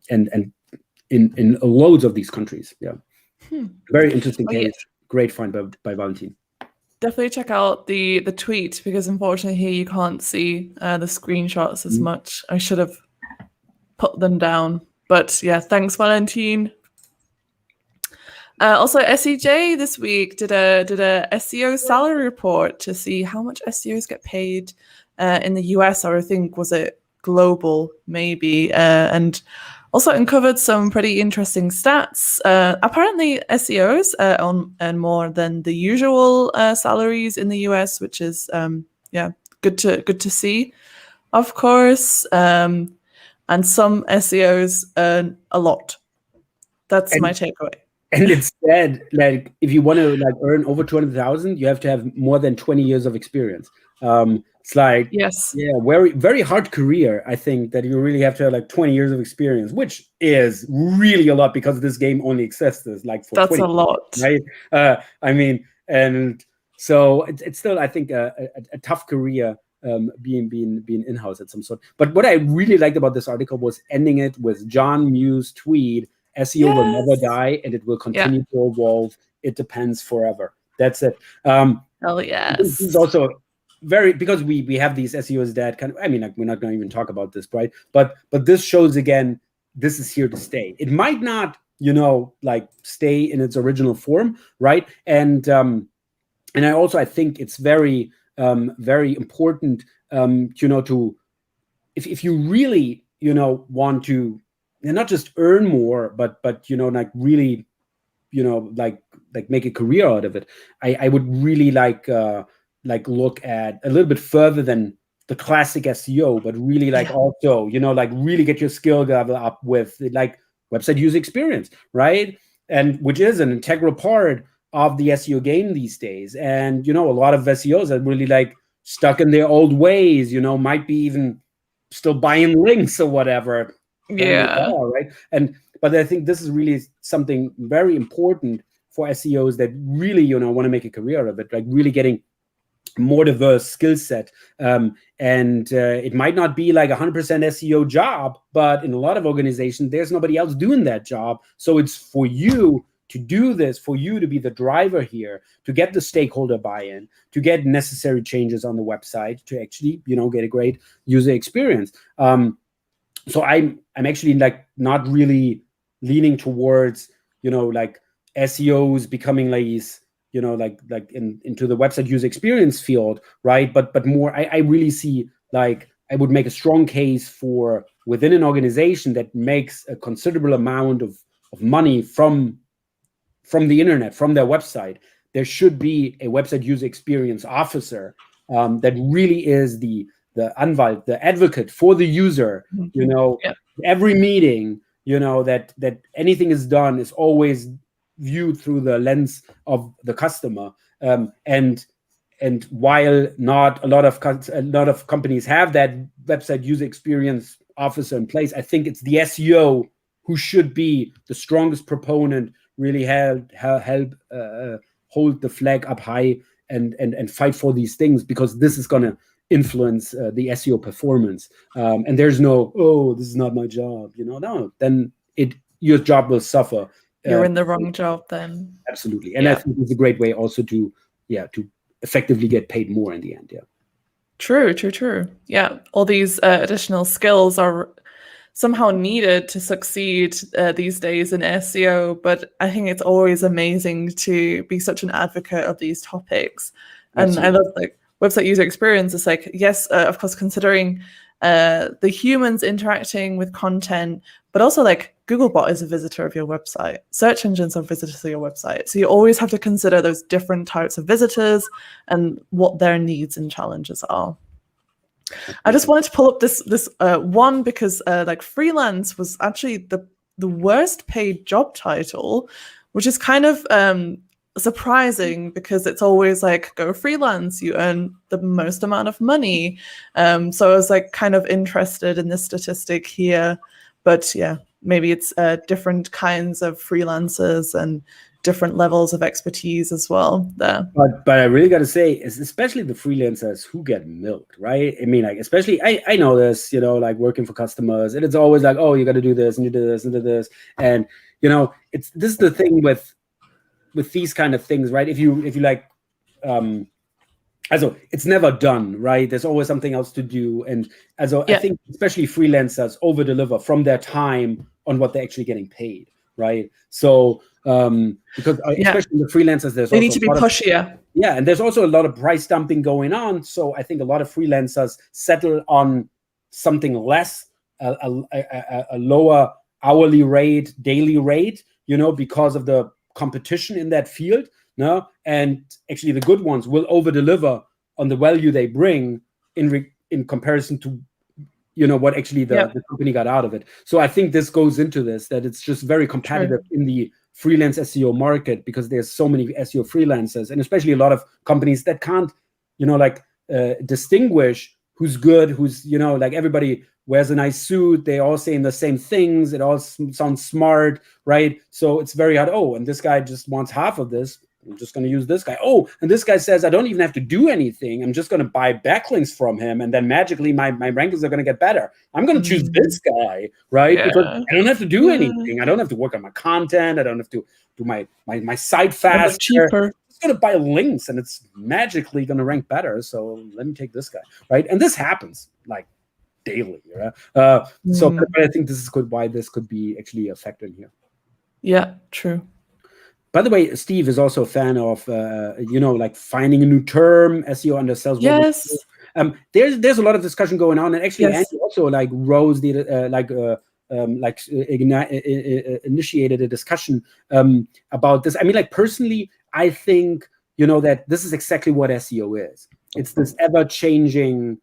S1: in loads of these countries. Very interesting case. Great find by Valentin.
S2: Definitely check out the tweet, because unfortunately here you can't see the screenshots as much. I should have put them down, but yeah, thanks Valentin. Also, SEJ this week did a SEO salary report to see how much SEOs get paid in the US, or I think was it global maybe, and Also uncovered some pretty interesting stats. Apparently, SEOs earn more than the usual salaries in the US, which is good to see, of course. And some SEOs earn a lot. That's my takeaway.
S1: And it's said, like, if you want to like earn over 200,000, you have to have more than 20 years of experience. It's like,
S2: yes,
S1: very, very hard career. I think that you really have to have like 20 years of experience, which is really a lot because this game only exists like for
S2: that's
S1: 20
S2: a lot,
S1: years, right? I mean, and so it's still, I think, a tough career. Being in-house at some sort. But what I really liked about this article was ending it with John Mew's tweet: SEO will never die, and it will continue to evolve. It depends forever. That's it.
S2: Oh yes.
S1: This is also very, because we have these SEOs that kind of, I mean, like, we're not going to even talk about this, right? But this shows again, this is here to stay. It might not, like, stay in its original form, right? And I think it's very very important, to, if you really, want to, and not just earn more, but like really, like make a career out of it. I would really like look at a little bit further than the classic SEO, but really also, like really get your skill level up with like website user experience, right? And which is an integral part of the SEO game these days. And, a lot of SEOs are really like stuck in their old ways, might be even still buying links or whatever.
S2: Yeah.
S1: Right. But I think this is really something very important for SEOs that really, want to make a career of it, like really getting more diverse skill set. And it might not be like 100% SEO job, but in a lot of organizations, there's nobody else doing that job. So it's for you to do this, for you to be the driver here, to get the stakeholder buy-in, to get necessary changes on the website, to actually, get a great user experience. So I'm actually like not really leaning towards, like SEOs becoming like these, like into the website user experience field, right? But more, I really see, like, I would make a strong case for within an organization that makes a considerable amount of money from the internet, from their website, there should be a website user experience officer that really is the Anwalt, the advocate for the user. Every meeting, that anything is done is always viewed through the lens of the customer. And while not a lot of companies have that website user experience officer in place, I think it's the SEO who should be the strongest proponent, really help hold the flag up high and fight for these things, because this is going to influence the SEO performance. And there's no, this is not my job, no, then your job will suffer.
S2: You're in the wrong job then.
S1: Absolutely. And I think it's a great way also to effectively get paid more in the end.
S2: True. Yeah, all these additional skills are somehow needed to succeed these days in SEO, but I think it's always amazing to be such an advocate of these topics. And I love like website user experience. It's like, yes, of course, considering the humans interacting with content, but also like Googlebot is a visitor of your website. Search engines are visitors of your website. So you always have to consider those different types of visitors and what their needs and challenges are. I just wanted to pull up this one because like freelance was actually the worst paid job title, which is kind of surprising because it's always like, go freelance, you earn the most amount of money. So I was like kind of interested in this statistic here, but yeah, maybe it's different kinds of freelancers and different levels of expertise as well there.
S1: But I really got to say, is especially the freelancers who get milked, right? I mean, like, especially I know this, like working for customers, and it's always like, oh, you got to do this and you do this and do this, and this is the thing with these kind of things, right? If you like, also it's never done, right? There's always something else to do, and I think especially freelancers over deliver from their time on what they're actually getting paid, right? So because especially the freelancers,
S2: they need to be pushier.
S1: And there's also a lot of price dumping going on. So I think a lot of freelancers settle on something less, a lower hourly rate, daily rate, because of the competition in that field. No, and actually the good ones will over deliver on the value they bring in comparison to what actually the company got out of it. So I think this goes into this, that it's just very competitive in the freelance SEO market, because there's so many SEO freelancers, and especially a lot of companies that can't distinguish who's good, who's like everybody wears a nice suit, they all saying the same things, it all sounds smart, right? So it's very hard. Oh, and this guy just wants half of this, I'm just going to use this guy. Oh, and this guy says I don't even have to do anything, I'm just going to buy backlinks from him, and then magically my rankings are going to get better. I'm going to choose this guy, right? Because I don't have to do anything. I don't have to work on my content, I don't have to do my site faster.
S2: Cheaper.
S1: Going to buy links and it's magically going to rank better, so let me take this guy, right? And this happens like daily. So but I think this is good, why this could be actually a factor in here.
S2: Yeah, true.
S1: By the way, Steve is also a fan of like finding a new term, SEO under sales.
S2: Yes.
S1: There's a lot of discussion going on, and actually Andy also like Rose did initiated a discussion about this. I mean, like personally, I think that this is exactly what SEO is. It's this ever-changing,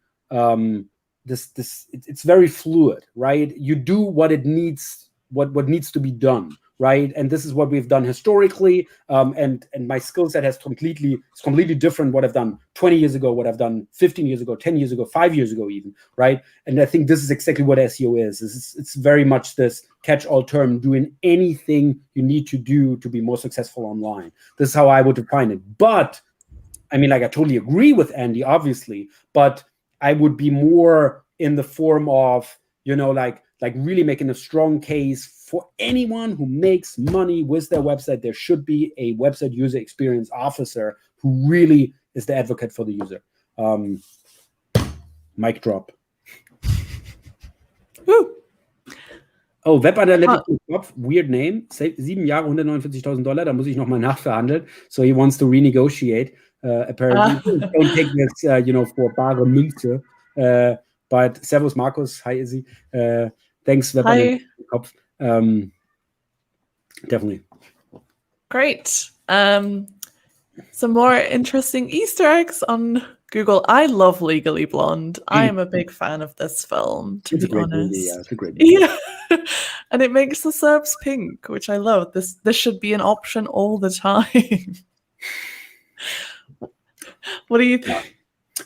S1: it's very fluid, right? You do what it needs, what needs to be done, right? And this is what we've done historically. And my skill set it's completely different what I've done 20 years ago, what I've done 15 years ago, 10 years ago, 5 years ago even, right? And I think this is exactly what SEO is. It's very much this catch-all term, doing anything you need to do to be more successful online. This is how I would define it. But I mean, like, I totally agree with Andy, obviously, but I would be more in the form of, like really making a strong case for anyone who makes money with their website. There should be a website user experience officer who really is the advocate for the user. Mic drop.
S2: Woo.
S1: Oh, Web Analytics Kopf, weird name. 7 Jahre, $149.000. Da muss ich nochmal nachverhandeln. So he wants to renegotiate. Apparently, don't take this, for bare Münze. But servus, Markus. Hi, Izzi. Thanks, Web Analytics Kopf. Definitely.
S2: Great. Some more interesting Easter eggs on Google. I love Legally Blonde. I am a big fan of this film, to be honest.
S1: Movie, yeah, it's a great movie.
S2: Yeah. And it makes the SERPs pink, which I love. This should be an option all the time. What do you think?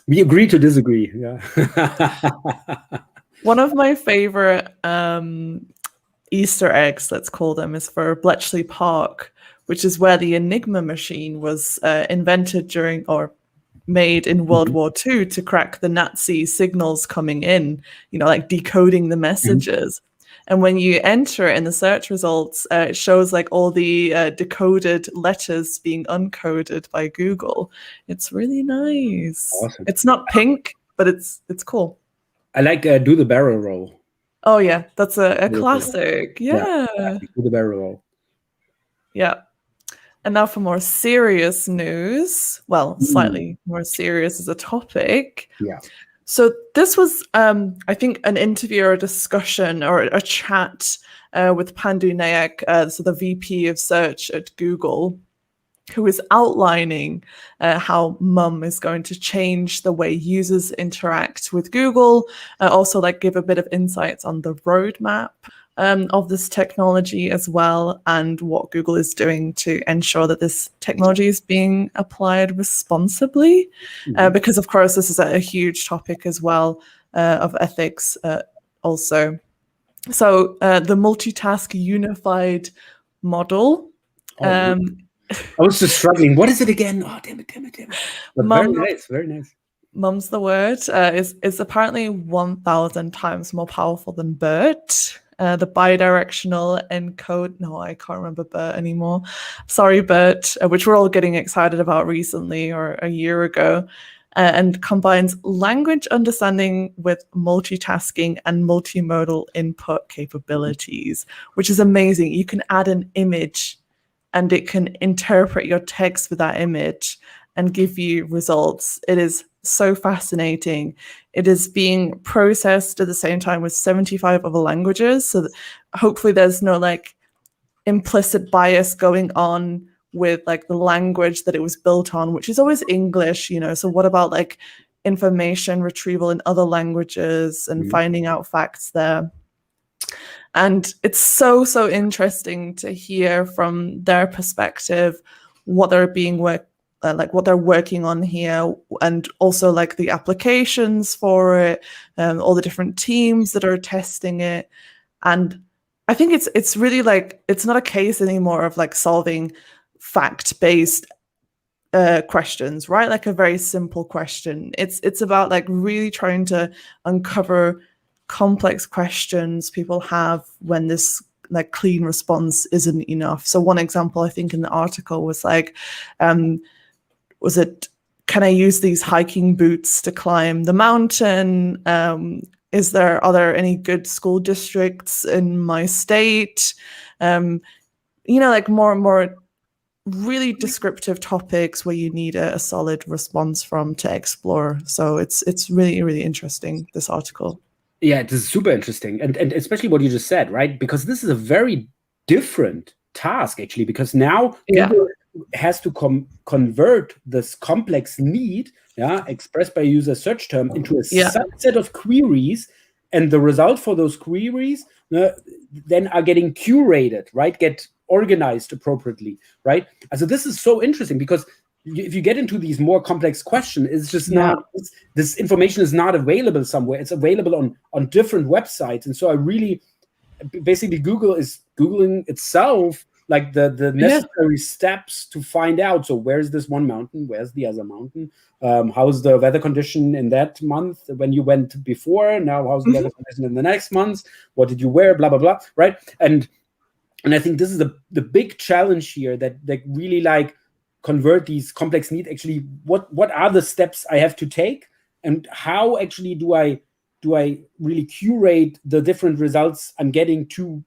S1: We agree to disagree. Yeah.
S2: One of my favorite Easter eggs, let's call them, is for Bletchley Park, which is where the Enigma machine was invented during or made in World War II to crack the Nazi signals coming in, like decoding the messages. And when you enter it in the search results, it shows like all the decoded letters being uncoded by Google. It's really nice.
S1: Awesome.
S2: It's not pink, but it's cool.
S1: I like Do the Barrel Roll.
S2: Oh yeah, that's a classic. Yeah.
S1: Do the barrel roll.
S2: Yeah. And now for more serious news. Well, slightly more serious as a topic.
S1: Yeah.
S2: So this was, I think, an interview or a discussion or a chat with Pandu Nayak, so the VP of Search at Google, who is outlining how Mum is going to change the way users interact with Google. Also, like, give a bit of insights on the roadmap of this technology as well, and what Google is doing to ensure that this technology is being applied responsibly. Because, of course, this is a huge topic as well of ethics also. So the multitask unified model.
S1: I was just struggling. What is it again? Oh, damn it. But very nice.
S2: Mum's the word. Is apparently 1,000 times more powerful than BERT. The bidirectional encode. No, I can't remember BERT anymore. Sorry, BERT, which we're all getting excited about recently or a year ago. And combines language understanding with multitasking and multimodal input capabilities, which is amazing. You can add an image and it can interpret your text with that image and give you results. It is so fascinating. It is being processed at the same time with 75 other languages. So hopefully there's no like implicit bias going on with like the language that it was built on, which is always English, you know. So what about like information retrieval in other languages and finding out facts there? And it's so interesting to hear from their perspective what they're what they're working on here, and also like the applications for it, all the different teams that are testing it. And I think it's really like, it's not a case anymore of like solving fact-based questions, right? Like a very simple question. It's about like really trying to uncover complex questions people have when this like clean response isn't enough. So one example I think in the article was like, was it, can I use these hiking boots to climb the mountain? Are there any good school districts in my state? You know, like more really descriptive topics where you need a solid response from to explore. So it's really interesting, this article.
S1: Yeah, it is super interesting. And especially what you just said, right? Because this is a very different task, actually, because now Google has to convert this complex need, expressed by a user search term, into a subset of queries. And the result for those queries then are getting curated, right? Get organized appropriately, right? So this is so interesting because if you get into these more complex questions, it's just not, this information is not available somewhere. It's available on different websites. And so basically Google is Googling itself, like the necessary steps to find out. So where's this one mountain? Where's the other mountain? How's the weather condition in that month when you went before? Now, how's the weather condition in the next month? What did you wear? Blah, blah, blah, right? And I think this is the big challenge here, that really like convert these complex needs. Actually, what are the steps I have to take, and how actually do I really curate the different results I'm getting to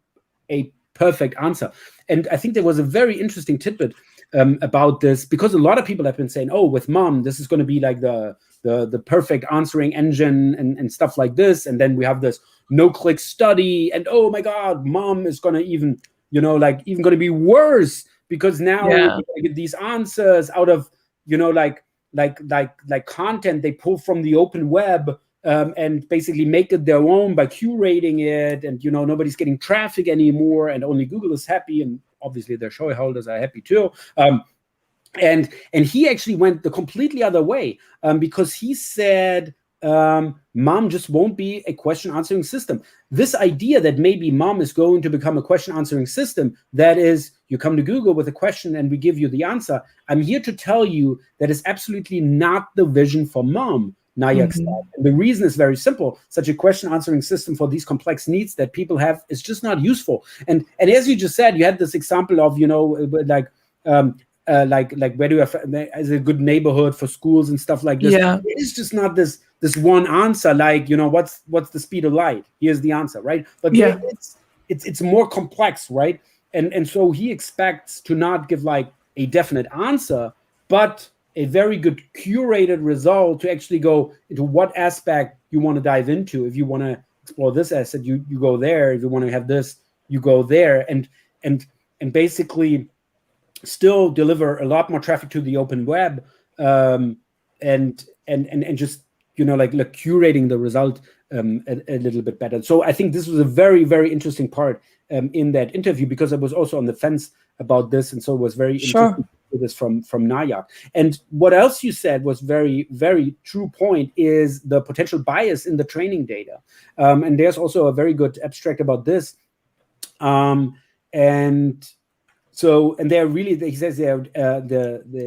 S1: a perfect answer? And I think there was a very interesting tidbit about this, because a lot of people have been saying, oh, with Mom, this is going to be like the perfect answering engine and stuff like this. And then we have this no-click study, and oh my God, Mom is going to even going to be worse, because now you get these answers out of, like content they pull from the open web, and basically make it their own by curating it. And, nobody's getting traffic anymore, and only Google is happy. And obviously their shareholders are happy too. And he actually went the completely other way, because he said, Mom just won't be a question answering system. This idea that maybe Mom is going to become a question answering system, that is, you come to Google with a question and we give you the answer. I'm here to tell you that is absolutely not the vision for Mom. Nayak said. And the reason is very simple. Such a question answering system for these complex needs that people have is just not useful. And as you just said, you had this example of, like where do you have as a good neighborhood for schools and stuff like this. It is just not this one answer, like, what's the speed of light? Here's the answer, right? But it's more complex, right? And so he expects to not give like a definite answer, but a very good curated result to actually go into what aspect you want to dive into. If you want to explore this asset, you go there. If you want to have this, you go there. And basically still deliver a lot more traffic to the open web, and just like curating the result a little bit better. So I think this was a very, very interesting part in that interview, because I was also on the fence about this, and so it was very interesting to this from Nayak. And what else you said was very, very true point, is the potential bias in the training data. And there's also a very good abstract about this. And they're really, he says they're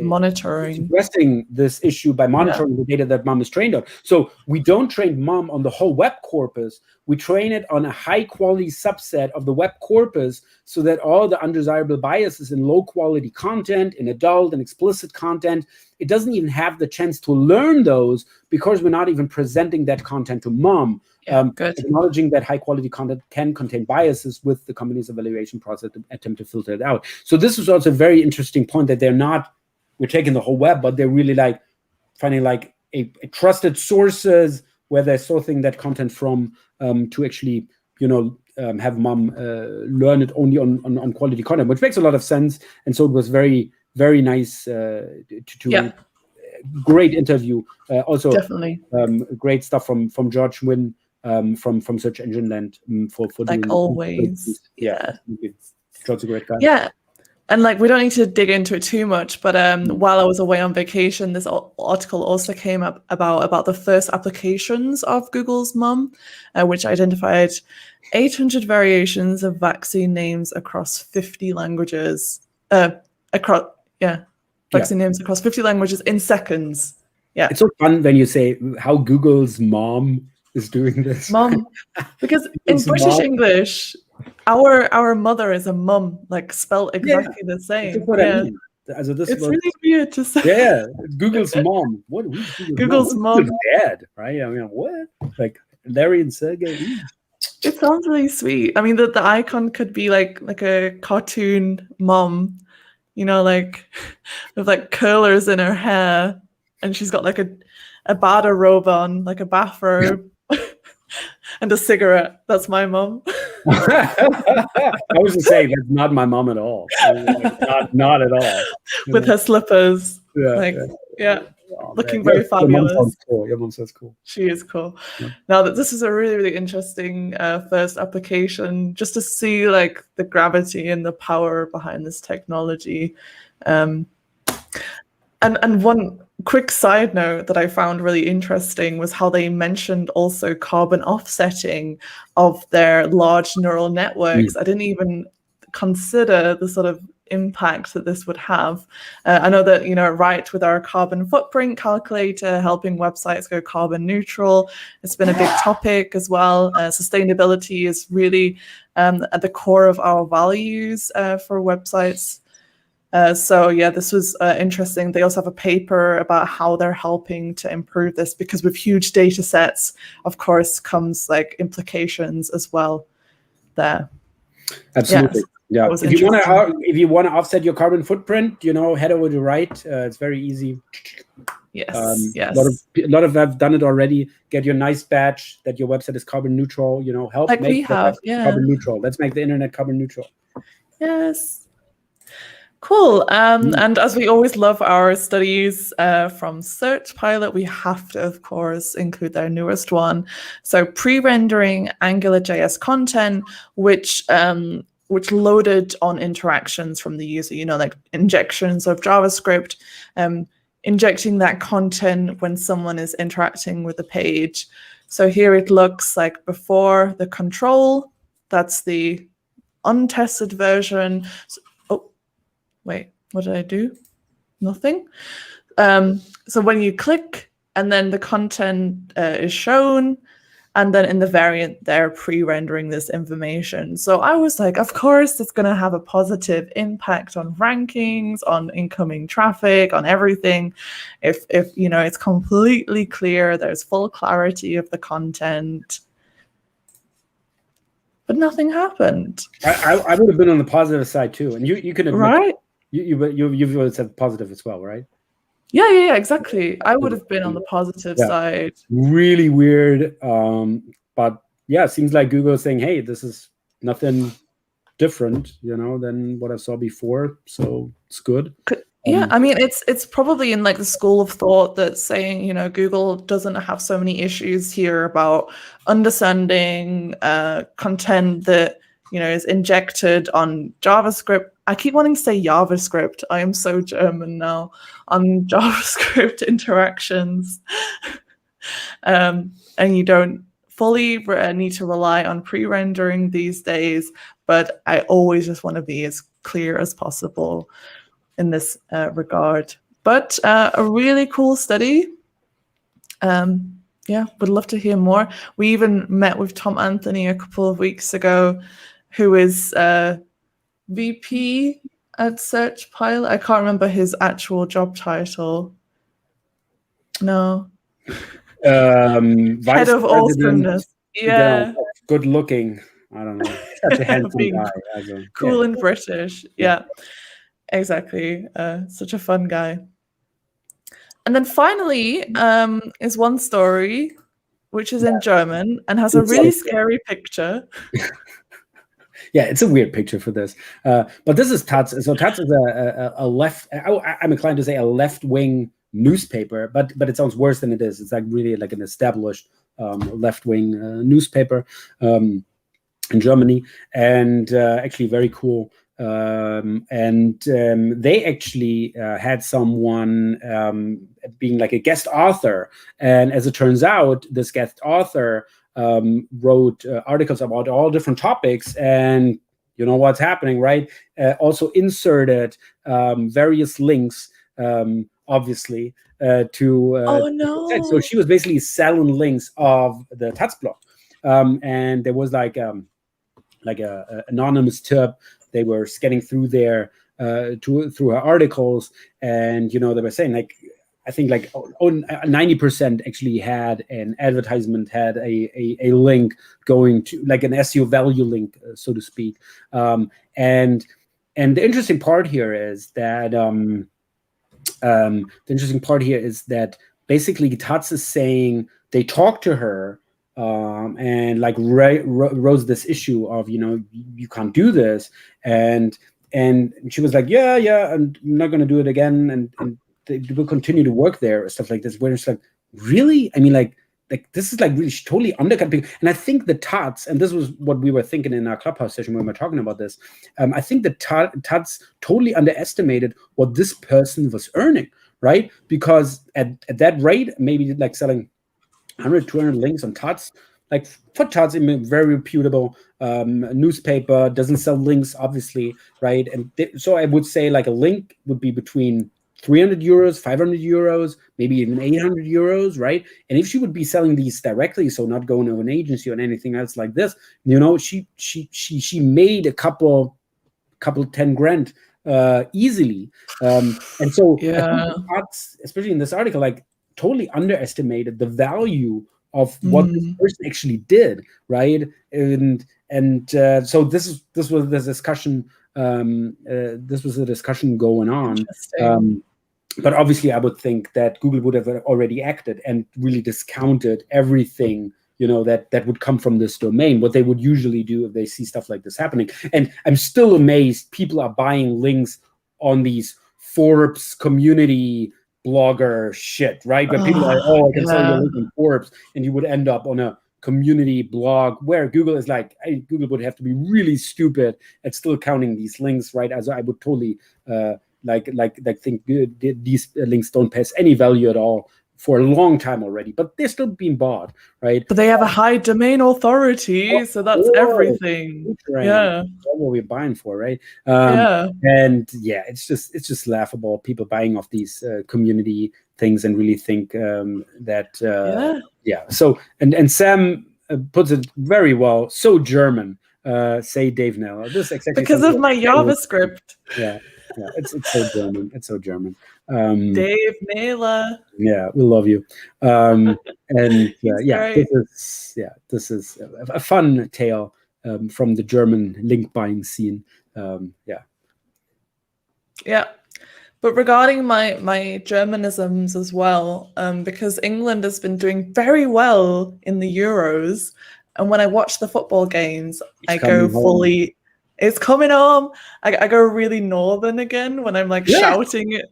S2: monitoring,
S1: addressing this issue by monitoring the data that Mom is trained on. So we don't train Mom on the whole web corpus. We train it on a high quality subset of the web corpus, so that all the undesirable biases in low quality content, in adult and explicit content, it doesn't even have the chance to learn those, because we're not even presenting that content to Mom. Acknowledging that high quality content can contain biases with the company's evaluation process to attempt to filter it out. So this is also a very interesting point, that we're taking the whole web, but they're really like finding like trusted sources where they're sourcing that content from, to actually, have mom learn it only on quality content, which makes a lot of sense. And so it was very, very nice to great interview. Also,
S2: definitely.
S1: Great stuff from George Wynn from Search Engine Land for
S2: like
S1: doing
S2: always.
S1: Yeah. George's a great guy.
S2: Yeah. And like, we don't need to dig into it too much, but while I was away on vacation, this article also came up about the first applications of Google's Mum, which identified 800 variations of vaccine names across 50 languages. Vaccine names across 50 languages in seconds. Yeah,
S1: it's so fun when you say how Google's mom is doing this.
S2: Mom, because in British English, our mother is a mum, like spelled exactly the same.
S1: That's what I mean.
S2: It's really weird to say.
S1: Yeah, Google's mom. What?
S2: Google's mom?
S1: Google's dad, right? I mean, what? Like Larry and Sergey.
S2: It sounds really sweet. I mean, the icon could be like a cartoon mom, like with like curlers in her hair, and she's got like a bada robe on, like a bathrobe. And a cigarette. That's my mom.
S1: I was to say that's not my mom at all. Not at all.
S2: With her slippers. Looking very fabulous.
S1: Your mom sounds cool.
S2: She is cool. Yeah. Now that this is a really, really interesting first application, just to see like the gravity and the power behind this technology. And one quick side note that I found really interesting was how they mentioned also carbon offsetting of their large neural networks. I didn't even consider the sort of impact that this would have. I know that, right, with our carbon footprint calculator, helping websites go carbon neutral, it's been a big topic as well. Sustainability is really at the core of our values for websites. This was interesting. They also have a paper about how they're helping to improve this, because with huge data sets, of course, comes like implications as well there.
S1: Absolutely. Yeah. If you want to offset your carbon footprint, head over to Right. It's very easy.
S2: Yes. Yes.
S1: A lot of have done it already. Get your nice badge that your website is carbon neutral. Help
S2: like
S1: make
S2: we have,
S1: carbon neutral. Let's make the internet carbon neutral.
S2: Yes. Cool. And as we always love our studies from Search Pilot, we have to, of course, include their newest one. So pre-rendering AngularJS content, which loaded on interactions from the user, like injections of JavaScript, injecting that content when someone is interacting with the page. So here it looks like before the control, that's the untested version. Wait, what did I do? Nothing. So when you click and then the content is shown, and then in the variant, they're pre-rendering this information. So I was like, of course, it's going to have a positive impact on rankings, on incoming traffic, on everything. If it's completely clear, there's full clarity of the content. But nothing happened.
S1: I would have been on the positive side too, and you can admit,
S2: right?
S1: You've said positive as well, right?
S2: Yeah, exactly. I would have been on the positive side.
S1: Really weird, but yeah, it seems like Google is saying, "Hey, this is nothing different, than what I saw before." So it's good.
S2: Yeah, I mean, it's probably in like the school of thought that's saying, Google doesn't have so many issues here about understanding content that is injected on JavaScript. I keep wanting to say JavaScript. I am so German now. On JavaScript interactions. And you don't fully need to rely on pre-rendering these days, but I always just want to be as clear as possible in this regard. But a really cool study. Would love to hear more. We even met with Tom Anthony a couple of weeks ago, who is VP at Search Pilot. I can't remember his actual job title. No.
S1: Head
S2: of awesomeness. Yeah.
S1: Good looking. I don't know. Such a handsome guy.
S2: Cool and British. Yeah. Exactly. Such a fun guy. And then finally is one story which is in German and has a really scary picture.
S1: Yeah, it's a weird picture for this. But this is Taz. So Taz is a left, I'm inclined to say a left-wing newspaper, but it sounds worse than it is. It's like really like an established left-wing newspaper in Germany, and actually very cool. They actually had someone being like a guest author, and as it turns out, this guest author wrote articles about all different topics, and you know what's happening, right? Also inserted various links, obviously, to
S2: oh no!
S1: So she was basically selling links of the Taz blog, and there was like a anonymous tip. They were scanning through their through her articles, and you know they were saying like, I think like 90% actually had an advertisement, had a link going to like an SEO value link, so to speak. And the interesting part here is that basically Taz is saying they talked to her and like rose this issue of, you know, you can't do this, and she was like, yeah, I'm not going to do it again, and they will continue to work there, stuff like this. Where it's like, really? I mean, like this is like really totally undercutting. And I think the Taz, and this was what we were thinking in our Clubhouse session when we were talking about this. I think the Taz totally underestimated what this person was earning, right? Because at that rate, maybe like selling 100, 200 links on Taz, like for Taz, a very reputable newspaper, doesn't sell links, obviously, right? And so I would say like a link would be between 300 euros, 500 euros, maybe even 800 euros, right? And if she would be selling these directly, so not going to an agency or anything else like this, you know, she made a couple 10 grand easily. And so
S2: yeah,
S1: especially in this article, like totally underestimated the value of what this person actually did, right? And so this was the discussion. This was a discussion going on. But obviously, I would think that Google would have already acted and really discounted everything, you know, that would come from this domain, what they would usually do if they see stuff like this happening. And I'm still amazed people are buying links on these Forbes community blogger shit, right? But people are like, oh, I can sell you a link in Forbes, and you would end up on a community blog where Google is like, Google would have to be really stupid at still counting these links, right? As I would totally think these links don't pass any value at all for a long time already, but they're still being bought, right?
S2: But they have a high domain authority, so that's everything. Yeah,
S1: that's what we're buying for, right?
S2: Yeah,
S1: and yeah, it's just laughable. People buying off these community things and really think that yeah. So and Sam puts it very well. So German, say Dave Nell. This exactly
S2: because of my JavaScript.
S1: Yeah, it's so German. It's so German.
S2: Dave Naylor.
S1: Yeah, we love you. And yeah,
S2: great.
S1: this is a fun tale from the German link buying scene.
S2: Yeah. But regarding my Germanisms as well, because England has been doing very well in the Euros, and when I watch the football games, I go fully. It's coming home. I go really northern again when I'm like shouting it.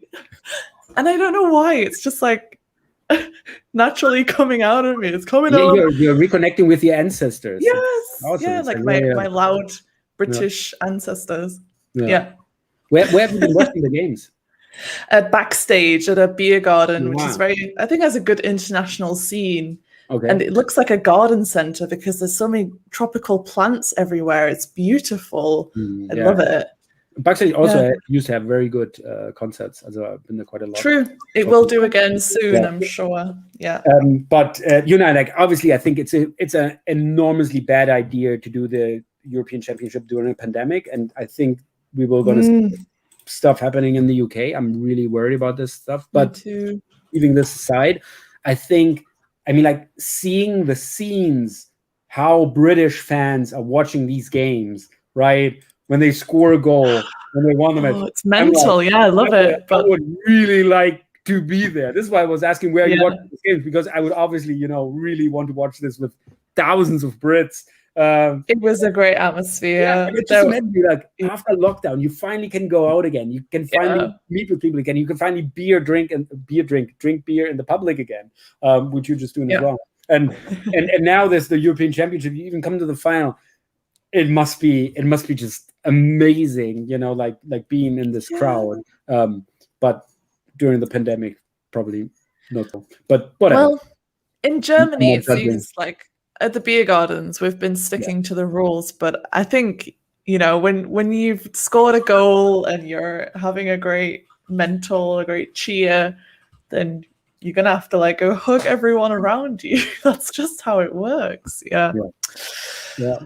S2: And I don't know why. It's just like naturally coming out of me. It's coming home.
S1: You're reconnecting with your ancestors.
S2: Yes. Awesome. Yeah, like my loud British ancestors. Yeah.
S1: Where have you been watching the games?
S2: Backstage at a beer garden, which is I think has a good international scene.
S1: Okay.
S2: And it looks like a garden center because there's so many tropical plants everywhere. It's beautiful. I love it.
S1: Backstage also used to have very good concerts. Also, I've been there quite a lot.
S2: True. It will do again soon, I'm sure. Yeah.
S1: But you know, like obviously, I think it's an enormously bad idea to do the European Championship during a pandemic, and I think we will going to see stuff happening in the UK. I'm really worried about this stuff. But leaving this aside, I mean, like seeing the scenes, how British fans are watching these games, right? When they score a goal, when they won the match.
S2: It's mental. I love it.
S1: But I would really like to be there. This is why I was asking where you
S2: Yeah.
S1: watch these games, because I would obviously, really want to watch this with thousands of Brits.
S2: It was a great atmosphere.
S1: Yeah, and just imagine, like, after lockdown, you finally can go out again. You can finally meet with people again. You can finally drink beer in the public again, which you're just doing as well. And now there's the European Championship. You even come to the final. It must be just amazing, like being in this crowd. But during the pandemic, probably not. But whatever.
S2: Well, in Germany, it seems like at the beer gardens, we've been sticking to the rules. But I think, when you've scored a goal and you're having a great a great cheer, then you're going to have to like go hug everyone around you. That's just how it works. Yeah.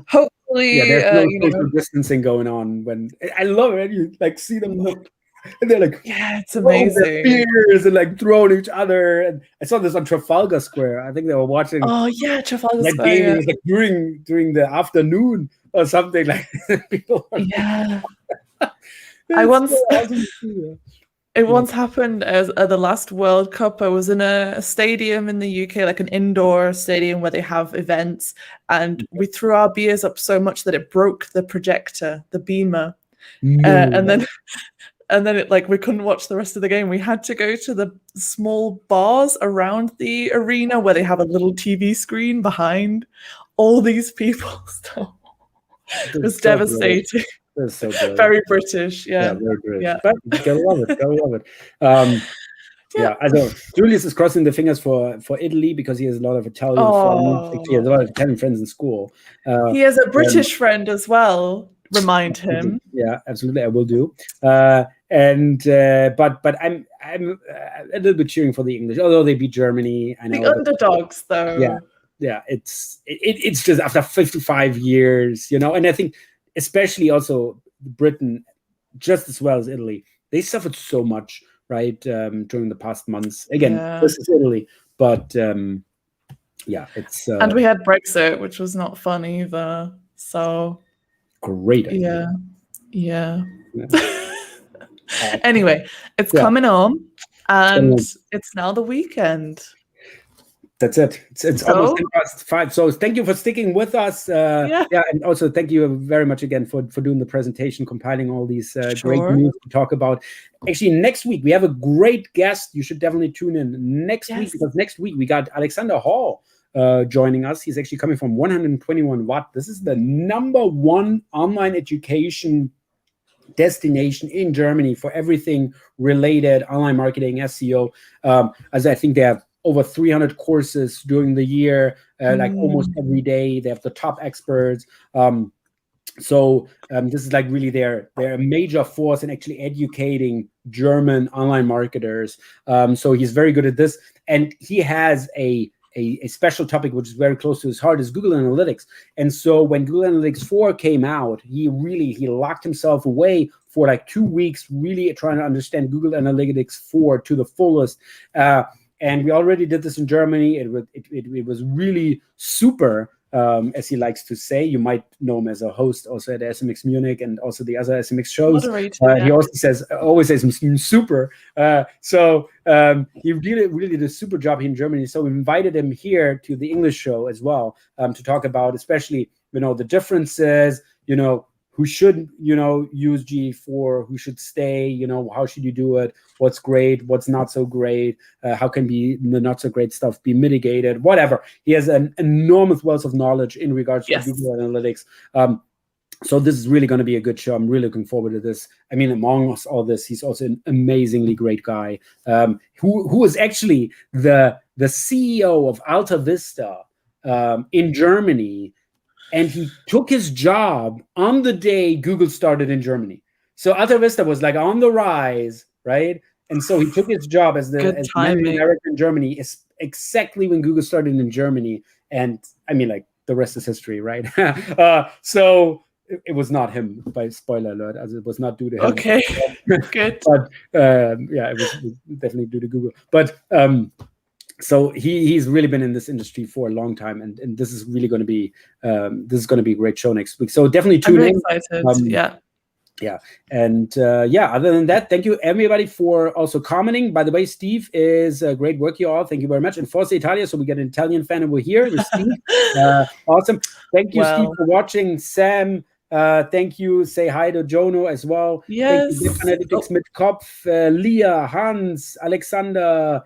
S2: Hopefully,
S1: there's no social distancing going on. When I love it, you like see them look, and they're like,
S2: it's amazing.
S1: Beers and like throwing each other. And I saw this on Trafalgar Square. I think they were watching.
S2: Oh yeah, Trafalgar
S1: that
S2: Square.
S1: Game. It was like during the afternoon or something like. People.
S2: I once. It once happened as at the last World Cup. I was in a stadium in the UK, like an indoor stadium where they have events, and we threw our beers up so much that it broke the projector, the beamer, and then it like we couldn't watch the rest of the game. We had to go to the small bars around the arena where they have a little TV screen behind all these people. So it was devastating.
S1: That's so good.
S2: Very British, yeah.
S1: Very British.
S2: Yeah.
S1: But you gotta love it. Also Julius is crossing the fingers for Italy because he has a lot of Italian friends. He has a lot of Italian friends in school.
S2: He has a British friend as well. Remind him.
S1: Yeah, absolutely, I will do. But I'm a little bit cheering for the English, although they beat Germany. I know
S2: the underdogs, though.
S1: Yeah. It's just after 55 years, and I think. Especially also Britain, just as well as Italy, they suffered so much, right, during the past months. Again, this is Italy, but it's...
S2: and we had Brexit, which was not fun either, so...
S1: Great idea.
S2: Yeah. Anyway, it's coming on, and it's now the weekend.
S1: That's it. It's almost 5. So thank you for sticking with us. And also thank you very much again for doing the presentation, compiling all these great news to talk about. Actually, next week we have a great guest. You should definitely tune in next week, because next week we got Alexander Hall joining us. He's actually coming from 121 Watt. This is the #1 online education destination in Germany for everything related online marketing, SEO. As I think they have over 300 courses during the year, like almost every day. They have the top experts. So this is like really they're a major force in actually educating German online marketers. So he's very good at this. And he has a special topic which is very close to his heart, is Google Analytics. And so when Google Analytics 4 came out, he locked himself away for like 2 weeks, really trying to understand Google Analytics 4 to the fullest. And we already did this in Germany. It was really super, as he likes to say. You might know him as a host also at SMX Munich and also the other SMX shows. He also always says super. So he really did a super job here in Germany. So we invited him here to the English show as well, to talk about especially the differences. Who should, use GA4, who should stay, how should you do it, what's great, what's not so great, how can the not so great stuff be mitigated, whatever. He has an enormous wealth of knowledge in regards to Google Analytics. So this is really going to be a good show. I'm really looking forward to this. I mean, among all this, he's also an amazingly great guy, who is actually the CEO of Alta Vista in Germany. And he took his job on the day Google started in Germany. So Alta Vista was like on the rise, right? And so he took his job as managing director in Germany exactly when Google started in Germany. And I mean, like, the rest is history, right? So it was not him, by spoiler alert, as it was not due to him.
S2: Okay, good.
S1: But it was definitely due to Google. But so he's really been in this industry for a long time, and this is really going to be a great show next week. So definitely tune in.
S2: I'm excited.
S1: Yeah. And other than that, thank you everybody for also commenting. By the way, Steve is great work, you all. Thank you very much. And Forza Italia, so we get an Italian fan over here with Steve. Awesome. Thank you, Steve, for watching. Sam, thank you. Say hi to Jono as well.
S2: Yes.
S1: Thank you, Analytics mit Kopf, Leah, Hans, Alexander,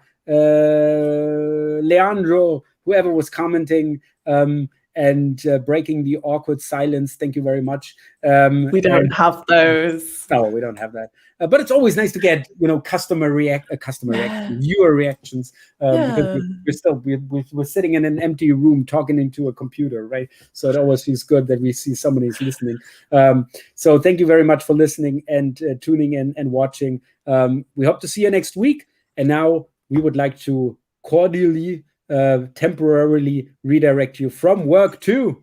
S1: Leandro, whoever was commenting. And breaking the awkward silence. Thank you very much.
S2: We don't have those.
S1: No, we don't have that. But it's always nice to get customer reaction, viewer reactions, because we're sitting in an empty room talking into a computer, right? So it always feels good that we see somebody's listening. So thank you very much for listening and tuning in and watching. We hope to see you next week. And now we would like to cordially temporarily redirect you from work to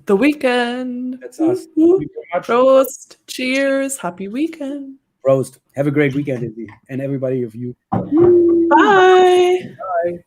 S2: the weekend.
S1: That's us.
S2: Prost. Cheers. Happy weekend.
S1: Prost. Have a great weekend, Izzy, and everybody of you.
S2: Bye.
S1: Bye.